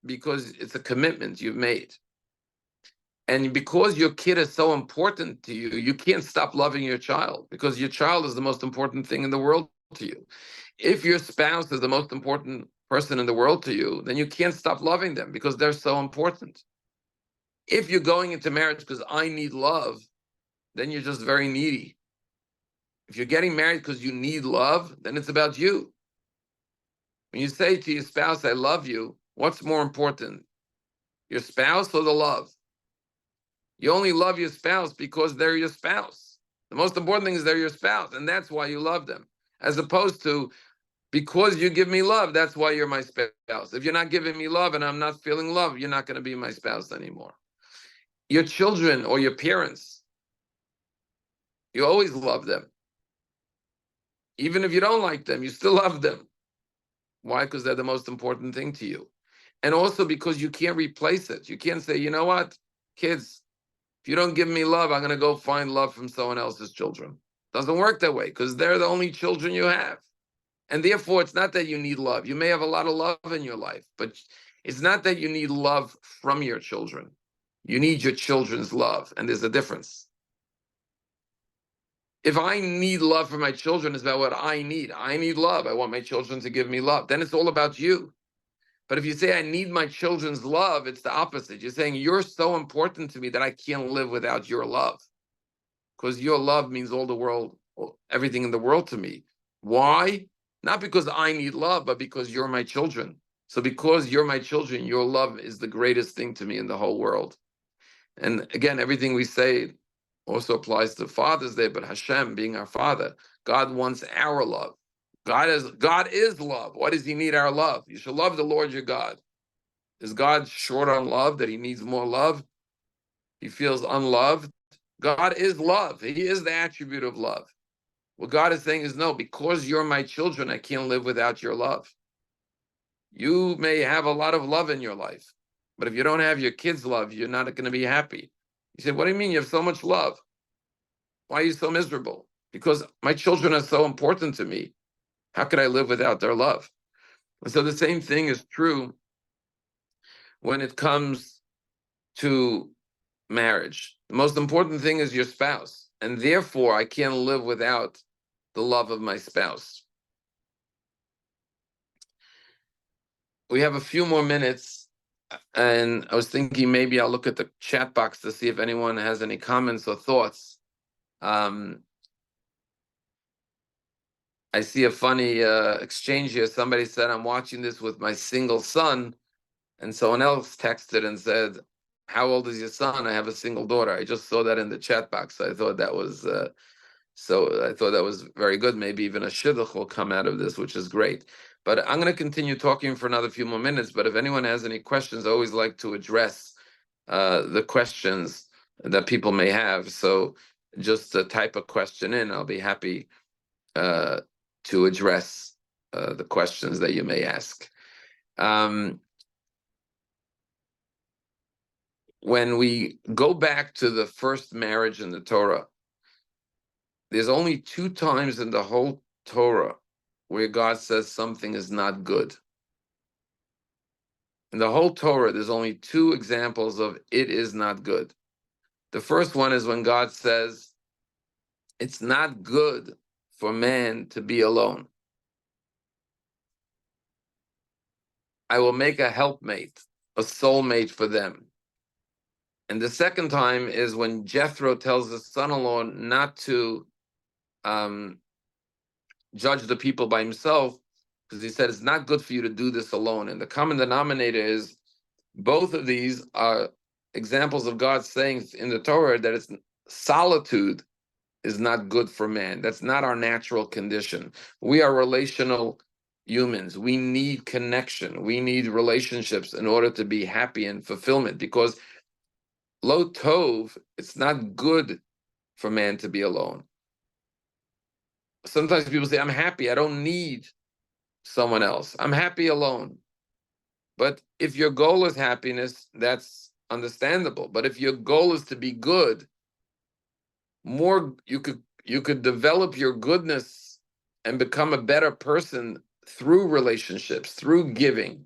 because it's a commitment you've made. And because your kid is so important to you, you can't stop loving your child because your child is the most important thing in the world to you. If your spouse is the most important person in the world to you, then you can't stop loving them because they're so important. If you're going into marriage because I need love, then you're just very needy. If you're getting married because you need love, then it's about you. When you say to your spouse, I love you, what's more important? Your spouse or the love? You only love your spouse because they're your spouse. The most important thing is they're your spouse, and that's why you love them. As opposed to, because you give me love, that's why you're my spouse. If you're not giving me love and I'm not feeling love, you're not going to be my spouse anymore. Your children or your parents, you always love them. Even if you don't like them, you still love them. Why? Because they're the most important thing to you. And also because you can't replace it. You can't say, you know what, kids, If you don't give me love, I'm going to go find love from someone else's children. Doesn't work that way because they're the only children you have. And therefore, it's not that you need love. You may have a lot of love in your life, but it's not that you need love from your children. You need your children's love, and there's a difference. If I need love for my children, it's about what I need. I need love. I want my children to give me love. Then it's all about you. But if you say, I need my children's love, it's the opposite. You're saying, you're so important to me that I can't live without your love. Because your love means all the world, everything in the world to me. Why? Not because I need love, but because you're my children. So because you're my children, your love is the greatest thing to me in the whole world. And again, everything we say also applies to Father's Day, but Hashem being our Father, God wants our love. God is love. Why does he need our love? You should love the Lord your God. Is God short on love, that he needs more love? He feels unloved? God is love. He is the attribute of love. What God is saying is, no, because you're my children, I can't live without your love. You may have a lot of love in your life, but if you don't have your kids' love, you're not going to be happy. You say, what do you mean you have so much love? Why are you so miserable? Because my children are so important to me. How could I live without their love? And so the same thing is true when it comes to marriage. The most important thing is your spouse. And therefore, I can't live without the love of my spouse. We have a few more minutes. And I was thinking maybe I'll look at the chat box to see if anyone has any comments or thoughts. I see a funny exchange here. Somebody said, I'm watching this with my single son. And someone else texted and said, how old is your son? I have a single daughter. I just saw that in the chat box. I thought that was very good. Maybe even a shidduch will come out of this, which is great. But I'm going to continue talking for another few more minutes. But if anyone has any questions, I always like to address the questions that people may have. So just type a question in. I'll be happy to address the questions that you may ask. When we go back to the first marriage in the Torah, there's only 2 times in the whole Torah where God says something is not good. In the whole Torah, there's only 2 examples of it is not good. The first one is when God says, it's not good for man to be alone. I will make a helpmate, a soulmate for them. And the second time is when Jethro tells his son-in-law not to judge the people by himself, because he said it's not good for you to do this alone. And the common denominator is both of these are examples of God saying in the Torah that it's solitude is not good for man. That's not our natural condition. We are relational humans. We need connection. We need relationships in order to be happy and fulfillment, because lo tov, it's not good for man to be alone. Sometimes people say, I'm happy, I don't need someone else. I'm happy alone. But if your goal is happiness, that's understandable. But if your goal is to be good, you could develop your goodness and become a better person through relationships, through giving,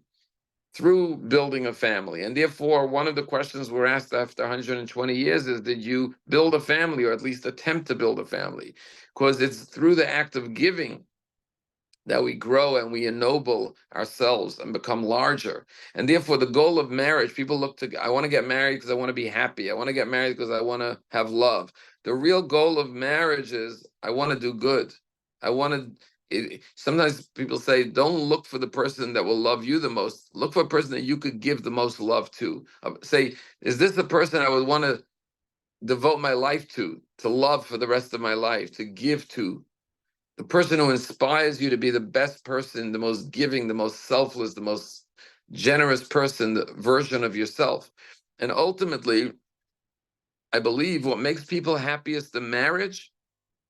through building a family. And therefore, one of the questions we're asked after 120 years is, did you build a family, or at least attempt to build a family? Because it's through the act of giving that we grow and we ennoble ourselves and become larger. And therefore, the goal of marriage, people look to, I want to get married because I want to be happy. I want to get married because I want to have love. The real goal of marriage is, I want to do good. Sometimes people say, don't look for the person that will love you the most. Look for a person that you could give the most love to. Say, is this the person I would want to devote my life to love for the rest of my life, to give to? The person who inspires you to be the best person, the most giving, the most selfless, the most generous person, the version of yourself. And ultimately, I believe what makes people happiest in marriage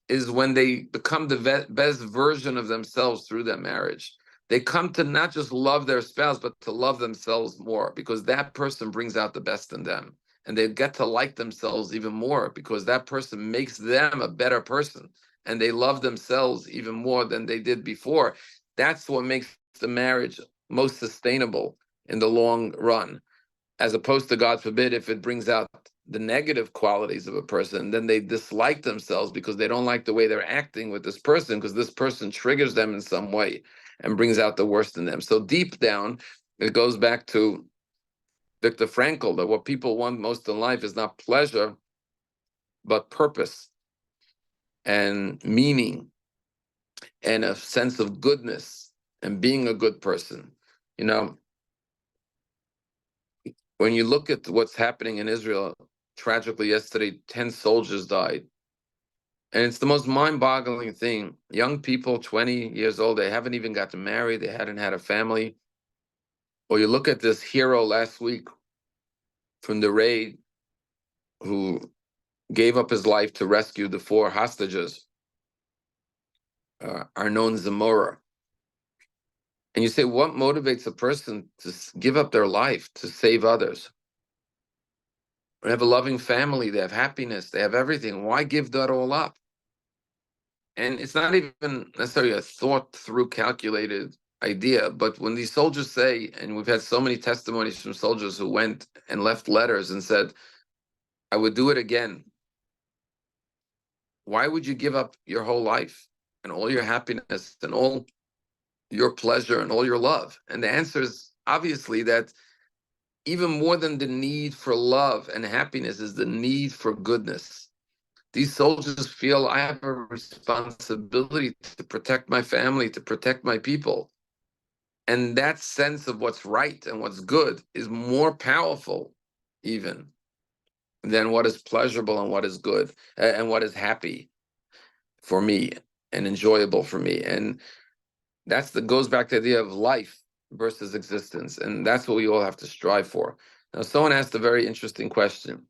is when they become the best version of themselves through that marriage. They come to not just love their spouse, but to love themselves more, because that person brings out the best in them. and they get to like themselves even more because that person makes them a better person, and they love themselves even more than they did before. That's what makes the marriage most sustainable in the long run, as opposed to, God forbid, if it brings out the negative qualities of a person, then they dislike themselves because they don't like the way they're acting with this person, because this person triggers them in some way and brings out the worst in them. So deep down, it goes back to Viktor Frankl, that what people want most in life is not pleasure, but purpose and meaning and a sense of goodness and being a good person. You know, when you look at what's happening in Israel, tragically yesterday, 10 soldiers died. And it's the most mind-boggling thing. Young people, 20 years old, they haven't even got married, they hadn't had a family. Or you look at this hero last week from the raid who gave up his life to rescue the 4 hostages, Arnon Zamora. And you say, what motivates a person to give up their life to save others? They have a loving family, they have happiness, they have everything. Why give that all up? And it's not even necessarily a thought through, calculated idea, but when these soldiers say, and we've had so many testimonies from soldiers who went and left letters and said, I would do it again. Why would you give up your whole life and all your happiness and all your pleasure and all your love? And the answer is obviously that even more than the need for love and happiness is the need for goodness. These soldiers feel, I have a responsibility to protect my family, to protect my people. And that sense of what's right and what's good is more powerful even than what is pleasurable and what is good and what is happy for me and enjoyable for me. And goes back to the idea of life versus existence. And that's what we all have to strive for. Now, someone asked a very interesting question.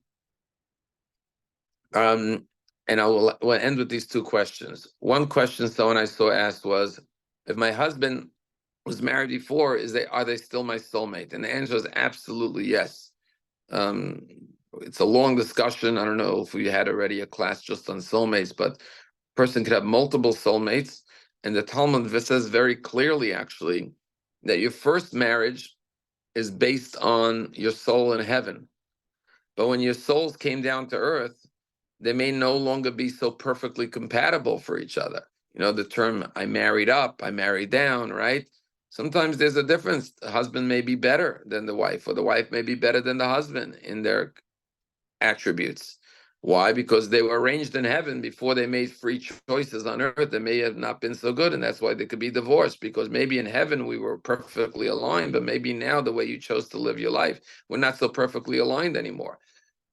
And will end with these 2 questions. One question someone I saw asked was, if my husband was married before, are they still my soulmate? And the answer is absolutely yes. It's a long discussion. I don't know if we had already a class just on soulmates, but a person could have multiple soulmates. And the Talmud says very clearly, actually, that your first marriage is based on your soul in heaven. But when your souls came down to earth, they may no longer be so perfectly compatible for each other. You know, the term I married up, I married down, right? Sometimes there's a difference. The husband may be better than the wife, or the wife may be better than the husband in their attributes. Why? Because they were arranged in heaven before they made free choices on earth. They may have not been so good, and that's why they could be divorced, because maybe in heaven we were perfectly aligned, but maybe now the way you chose to live your life, we're not so perfectly aligned anymore.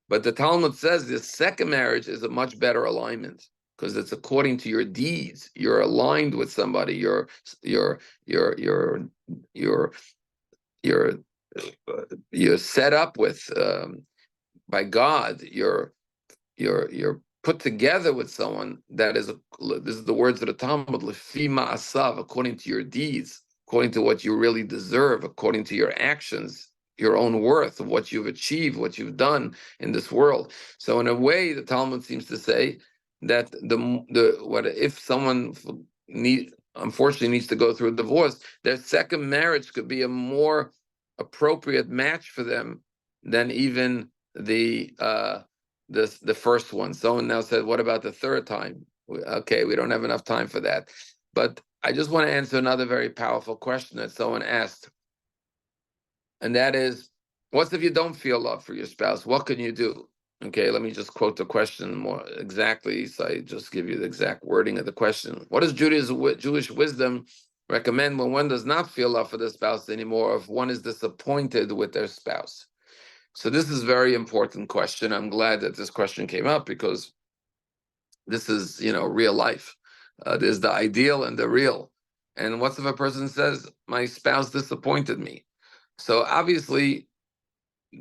But the Talmud says the second marriage is a much better alignment because it's according to your deeds. You're aligned with somebody. You're set up with by God. You're put together with someone that is this is the words of the Talmud, lefi ma'asav, according to your deeds, according to what you really deserve, according to your actions, your own worth of what you've achieved, what you've done in this world. So in a way, the Talmud seems to say that what if someone unfortunately needs to go through a divorce, their second marriage could be a more appropriate match for them than even the first one. Someone now said, what about the third time? Okay, we don't have enough time for that. But I just want to answer another very powerful question that someone asked. And that is, what if you don't feel love for your spouse? What can you do? Okay, let me just quote the question more exactly. So I just give you the exact wording of the question. What does Jewish wisdom recommend when one does not feel love for the spouse anymore, or if one is disappointed with their spouse? So this is a very important question. I'm glad that this question came up because this is, real life. There's the ideal and the real. And what if a person says, my spouse disappointed me? So obviously,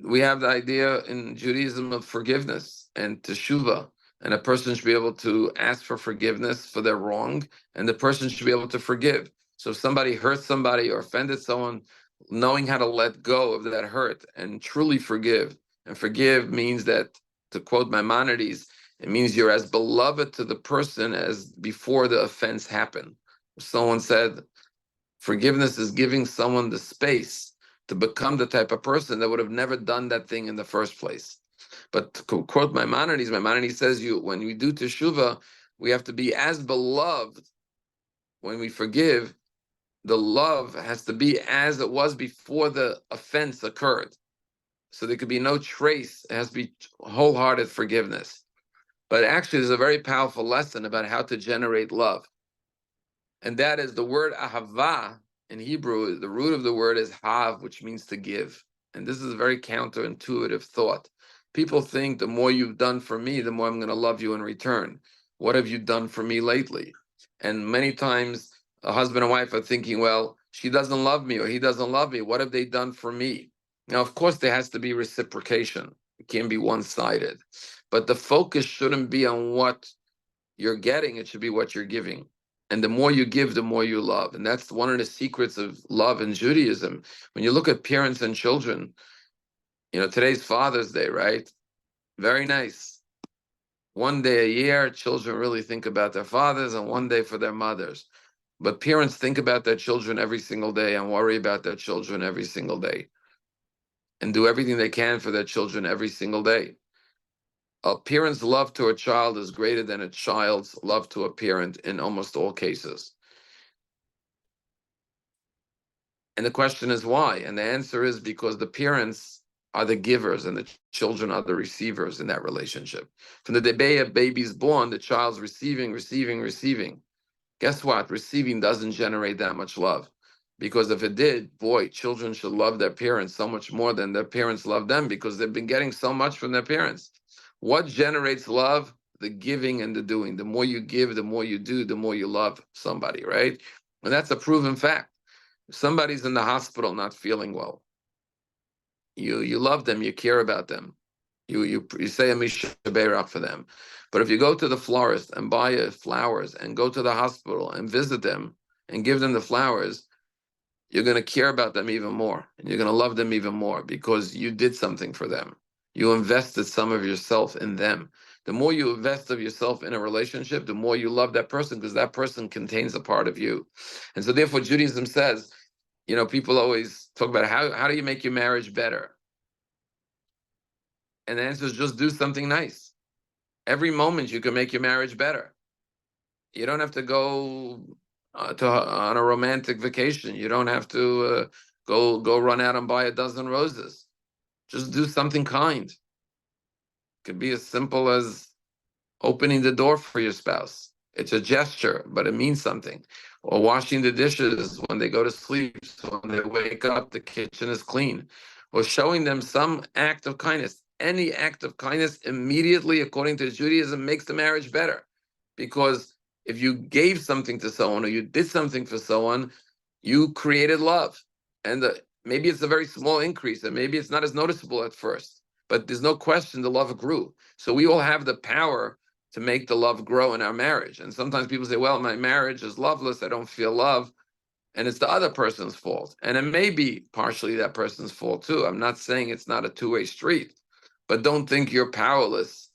we have the idea in Judaism of forgiveness and teshuvah, and a person should be able to ask for forgiveness for their wrong, and the person should be able to forgive. So if somebody hurt somebody or offended someone, knowing how to let go of that hurt and truly forgive And forgive means that, to quote Maimonides, it means you're as beloved to the person as before the offense happened. Someone said, forgiveness is giving someone the space to become the type of person that would have never done that thing in the first place. But to quote Maimonides, Maimonides says, when we do teshuvah, we have to be as beloved when we forgive. The love has to be as it was before the offense occurred. So there could be no trace. It has to be wholehearted forgiveness. But actually, there's a very powerful lesson about how to generate love. And that is the word ahava in Hebrew. The root of the word is hav, which means to give. And this is a very counterintuitive thought. People think the more you've done for me, the more I'm going to love you in return. What have you done for me lately? And many times a husband and wife are thinking, well, she doesn't love me or he doesn't love me. What have they done for me? Now, of course, there has to be reciprocation. It can't be one-sided. But the focus shouldn't be on what you're getting. It should be what you're giving. And the more you give, the more you love. And that's one of the secrets of love in Judaism. When you look at parents and children, today's Father's Day, right? Very nice. One day a year, children really think about their fathers, and one day for their mothers. But parents think about their children every single day and worry about their children every single day and do everything they can for their children every single day. A parent's love to a child is greater than a child's love to a parent in almost all cases. And the question is why? And the answer is because the parents are the givers and the children are the receivers in that relationship. From the day a baby's born, the child's receiving, receiving, receiving. Guess what? Receiving doesn't generate that much love. Because if it did, boy, children should love their parents so much more than their parents love them because they've been getting so much from their parents. What generates love? The giving and the doing. The more you give, the more you do, the more you love somebody, right? And that's a proven fact. If somebody's in the hospital not feeling well, you love them, you care about them. You say a Mishnah Berach for them. But if you go to the florist and buy flowers and go to the hospital and visit them and give them the flowers, you're going to care about them even more. And you're going to love them even more because you did something for them. You invested some of yourself in them. The more you invest of yourself in a relationship, the more you love that person because that person contains a part of you. And so therefore Judaism says, people always talk about how do you make your marriage better? And the answer is just do something nice. Every moment you can make your marriage better. You don't have to go on a romantic vacation. You don't have to go run out and buy a dozen roses. Just do something kind. It could be as simple as opening the door for your spouse. It's a gesture, but it means something. Or washing the dishes when they go to sleep, so when they wake up, the kitchen is clean. Or showing them some act of kindness. Any act of kindness immediately, according to Judaism, makes the marriage better. Because if you gave something to someone or you did something for someone, you created love. And maybe it's a very small increase, and maybe it's not as noticeable at first. But there's no question the love grew. So we all have the power to make the love grow in our marriage. And sometimes people say, well, my marriage is loveless. I don't feel love. And it's the other person's fault. And it may be partially that person's fault too. I'm not saying it's not a two-way street, but don't think you're powerless.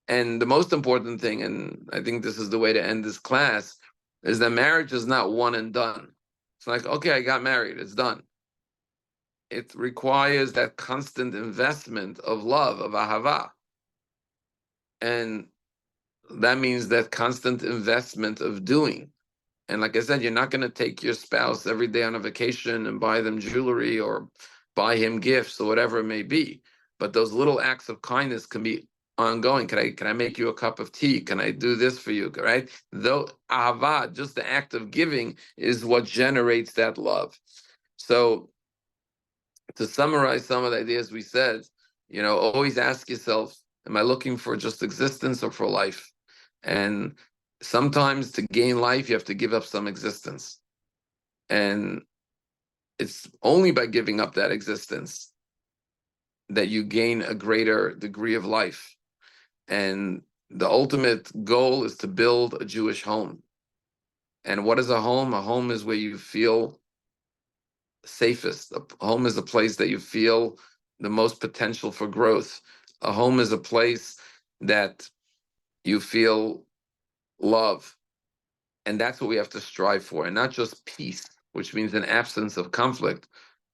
And the most important thing, and I think this is the way to end this class, is that marriage is not one and done. It's like, okay, I got married. It's done. It requires that constant investment of love, of ahava. And that means that constant investment of doing. And like I said, you're not going to take your spouse every day on a vacation and buy them jewelry or buy him gifts or whatever it may be. But those little acts of kindness can be ongoing. Can I make you a cup of tea? Can I do this for you? Right? Though ahava, just the act of giving, is what generates that love. So to summarize some of the ideas we said, always ask yourself, am I looking for just existence or for life? And sometimes to gain life, you have to give up some existence. And it's only by giving up that existence that you gain a greater degree of life. And the ultimate goal is to build a Jewish home. And what is a home? A home is where you feel safest. A home is a place that you feel the most potential for growth. A home is a place that you feel love. And that's what we have to strive for, and not just peace, which means an absence of conflict,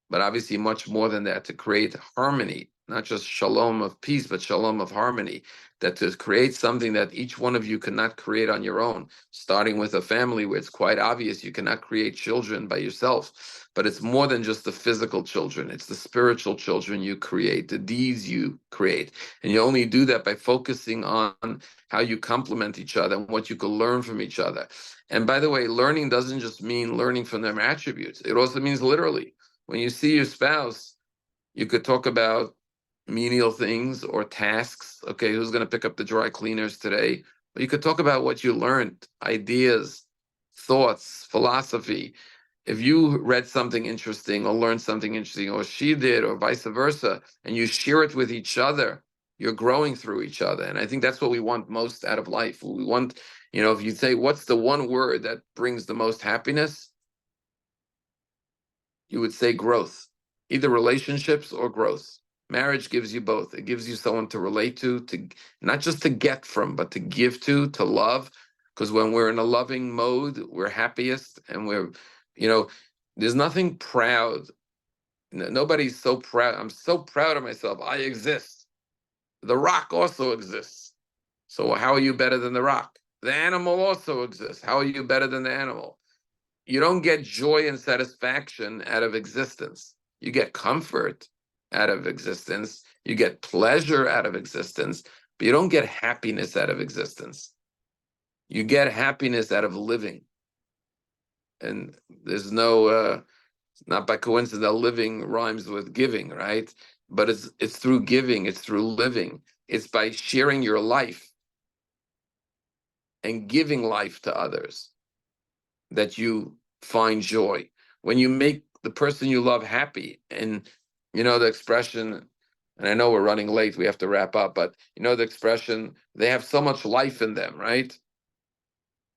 but obviously much more than that, to create harmony, not just shalom of peace, but shalom of harmony, that to create something that each one of you cannot create on your own, starting with a family where it's quite obvious you cannot create children by yourself, but it's more than just the physical children, it's the spiritual children you create, the deeds you create, and you only do that by focusing on how you complement each other and what you can learn from each other. And by the way, learning doesn't just mean learning from their attributes, it also means literally. When you see your spouse, you could talk about menial things or tasks. Okay, who's going to pick up the dry cleaners today? But you could talk about what you learned, ideas, thoughts, philosophy. If you read something interesting or learned something interesting, or she did, or vice versa, and you share it with each other, you're growing through each other. And I think that's what we want most out of life. We want, if you say, what's the one word that brings the most happiness? You would say growth, either relationships or growth. Marriage gives you both. It gives you someone to relate to not just to get from, but to give to love. Because when we're in a loving mode, we're happiest, and there's nothing proud. Nobody's so proud. I'm so proud of myself. I exist. The rock also exists. So how are you better than the rock? The animal also exists. How are you better than the animal? You don't get joy and satisfaction out of existence. You get comfort out of existence. You get pleasure out of existence, but you don't get happiness out of existence. You get happiness out of living. And there's not by coincidence that living rhymes with giving, right? But it's through giving, it's through living. It's by sharing your life and giving life to others that you find joy. When you make the person you love happy, and the expression, and I know we're running late, we have to wrap up, but the expression, they have so much life in them, right?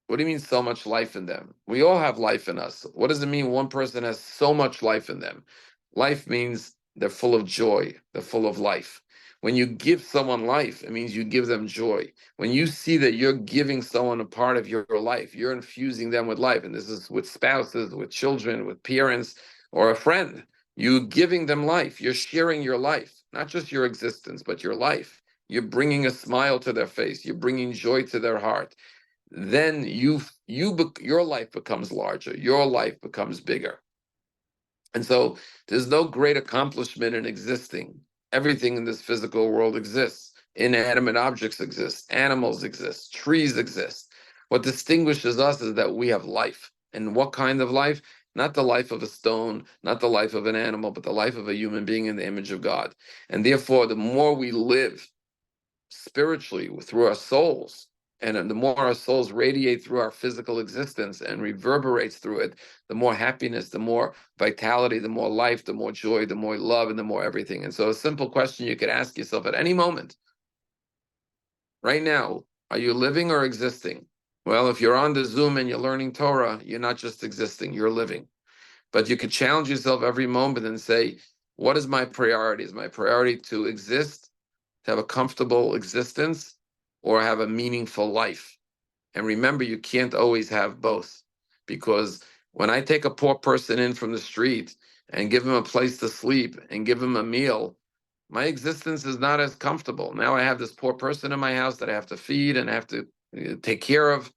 What do you mean so much life in them? We all have life in us. What does it mean one person has so much life in them? Life means they're full of joy, they're full of life. When you give someone life, it means you give them joy. When you see that you're giving someone a part of your life, you're infusing them with life. And this is with spouses, with children, with parents, or a friend. You're giving them life. You're sharing your life, not just your existence, but your life. You're bringing a smile to their face. You're bringing joy to their heart. Then your life becomes larger. Your life becomes bigger. And so there's no great accomplishment in existing. Everything in this physical world exists. Inanimate objects exist. Animals exist. Trees exist. What distinguishes us is that we have life. And what kind of life? Not the life of a stone, not the life of an animal, but the life of a human being in the image of God. And therefore, the more we live spiritually through our souls, and the more our souls radiate through our physical existence and reverberates through it, the more happiness, the more vitality, the more life, the more joy, the more love, and the more everything. And so a simple question you could ask yourself at any moment, right now, are you living or existing? Well, if you're on the Zoom and you're learning Torah, you're not just existing, you're living. But you could challenge yourself every moment and say, what is my priority? Is my priority to exist, to have a comfortable existence, or have a meaningful life? And remember, you can't always have both, because when I take a poor person in from the street and give him a place to sleep and give him a meal, my existence is not as comfortable. Now I have this poor person in my house that I have to feed and I have to take care of.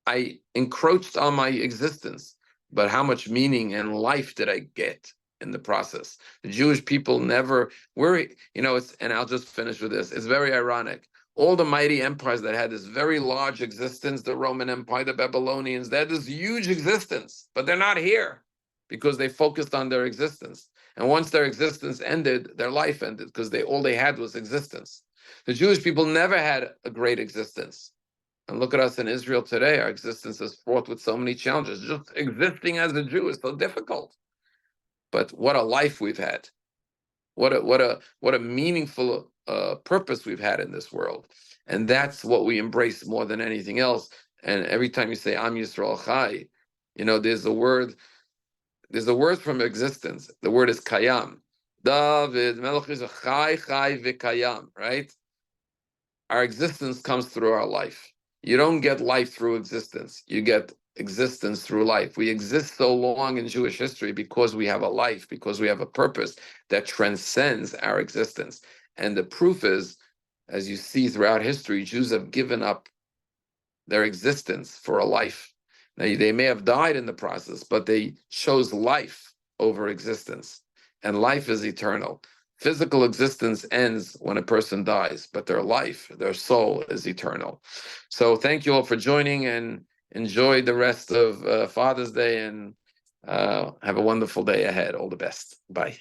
I encroached on my existence, but how much meaning and life did I get in the process? The Jewish people never were, and I'll just finish with this. It's very ironic. All the mighty empires that had this very large existence, the Roman Empire, the Babylonians, they had this huge existence, but they're not here because they focused on their existence. And once their existence ended, their life ended because all they had was existence. The Jewish people never had a great existence. And look at us in Israel today. Our existence is fraught with so many challenges. Just existing as a Jew is so difficult. But what a life we've had. What a meaningful purpose we've had in this world. And that's what we embrace more than anything else. And every time you say Am Yisrael Chai, there's a word from existence. The word is kayam. David, Melech is a chai v'kayam, right? Our existence comes through our life. You don't get life through existence. You get existence through life. We exist so long in Jewish history because we have a life, because we have a purpose that transcends our existence. And the proof is, as you see throughout history, Jews have given up their existence for a life. Now, they may have died in the process, but they chose life over existence. And life is eternal. Physical existence ends when a person dies, but their life, their soul is eternal. So thank you all for joining, and enjoy the rest of Father's Day, and have a wonderful day ahead. All the best. Bye.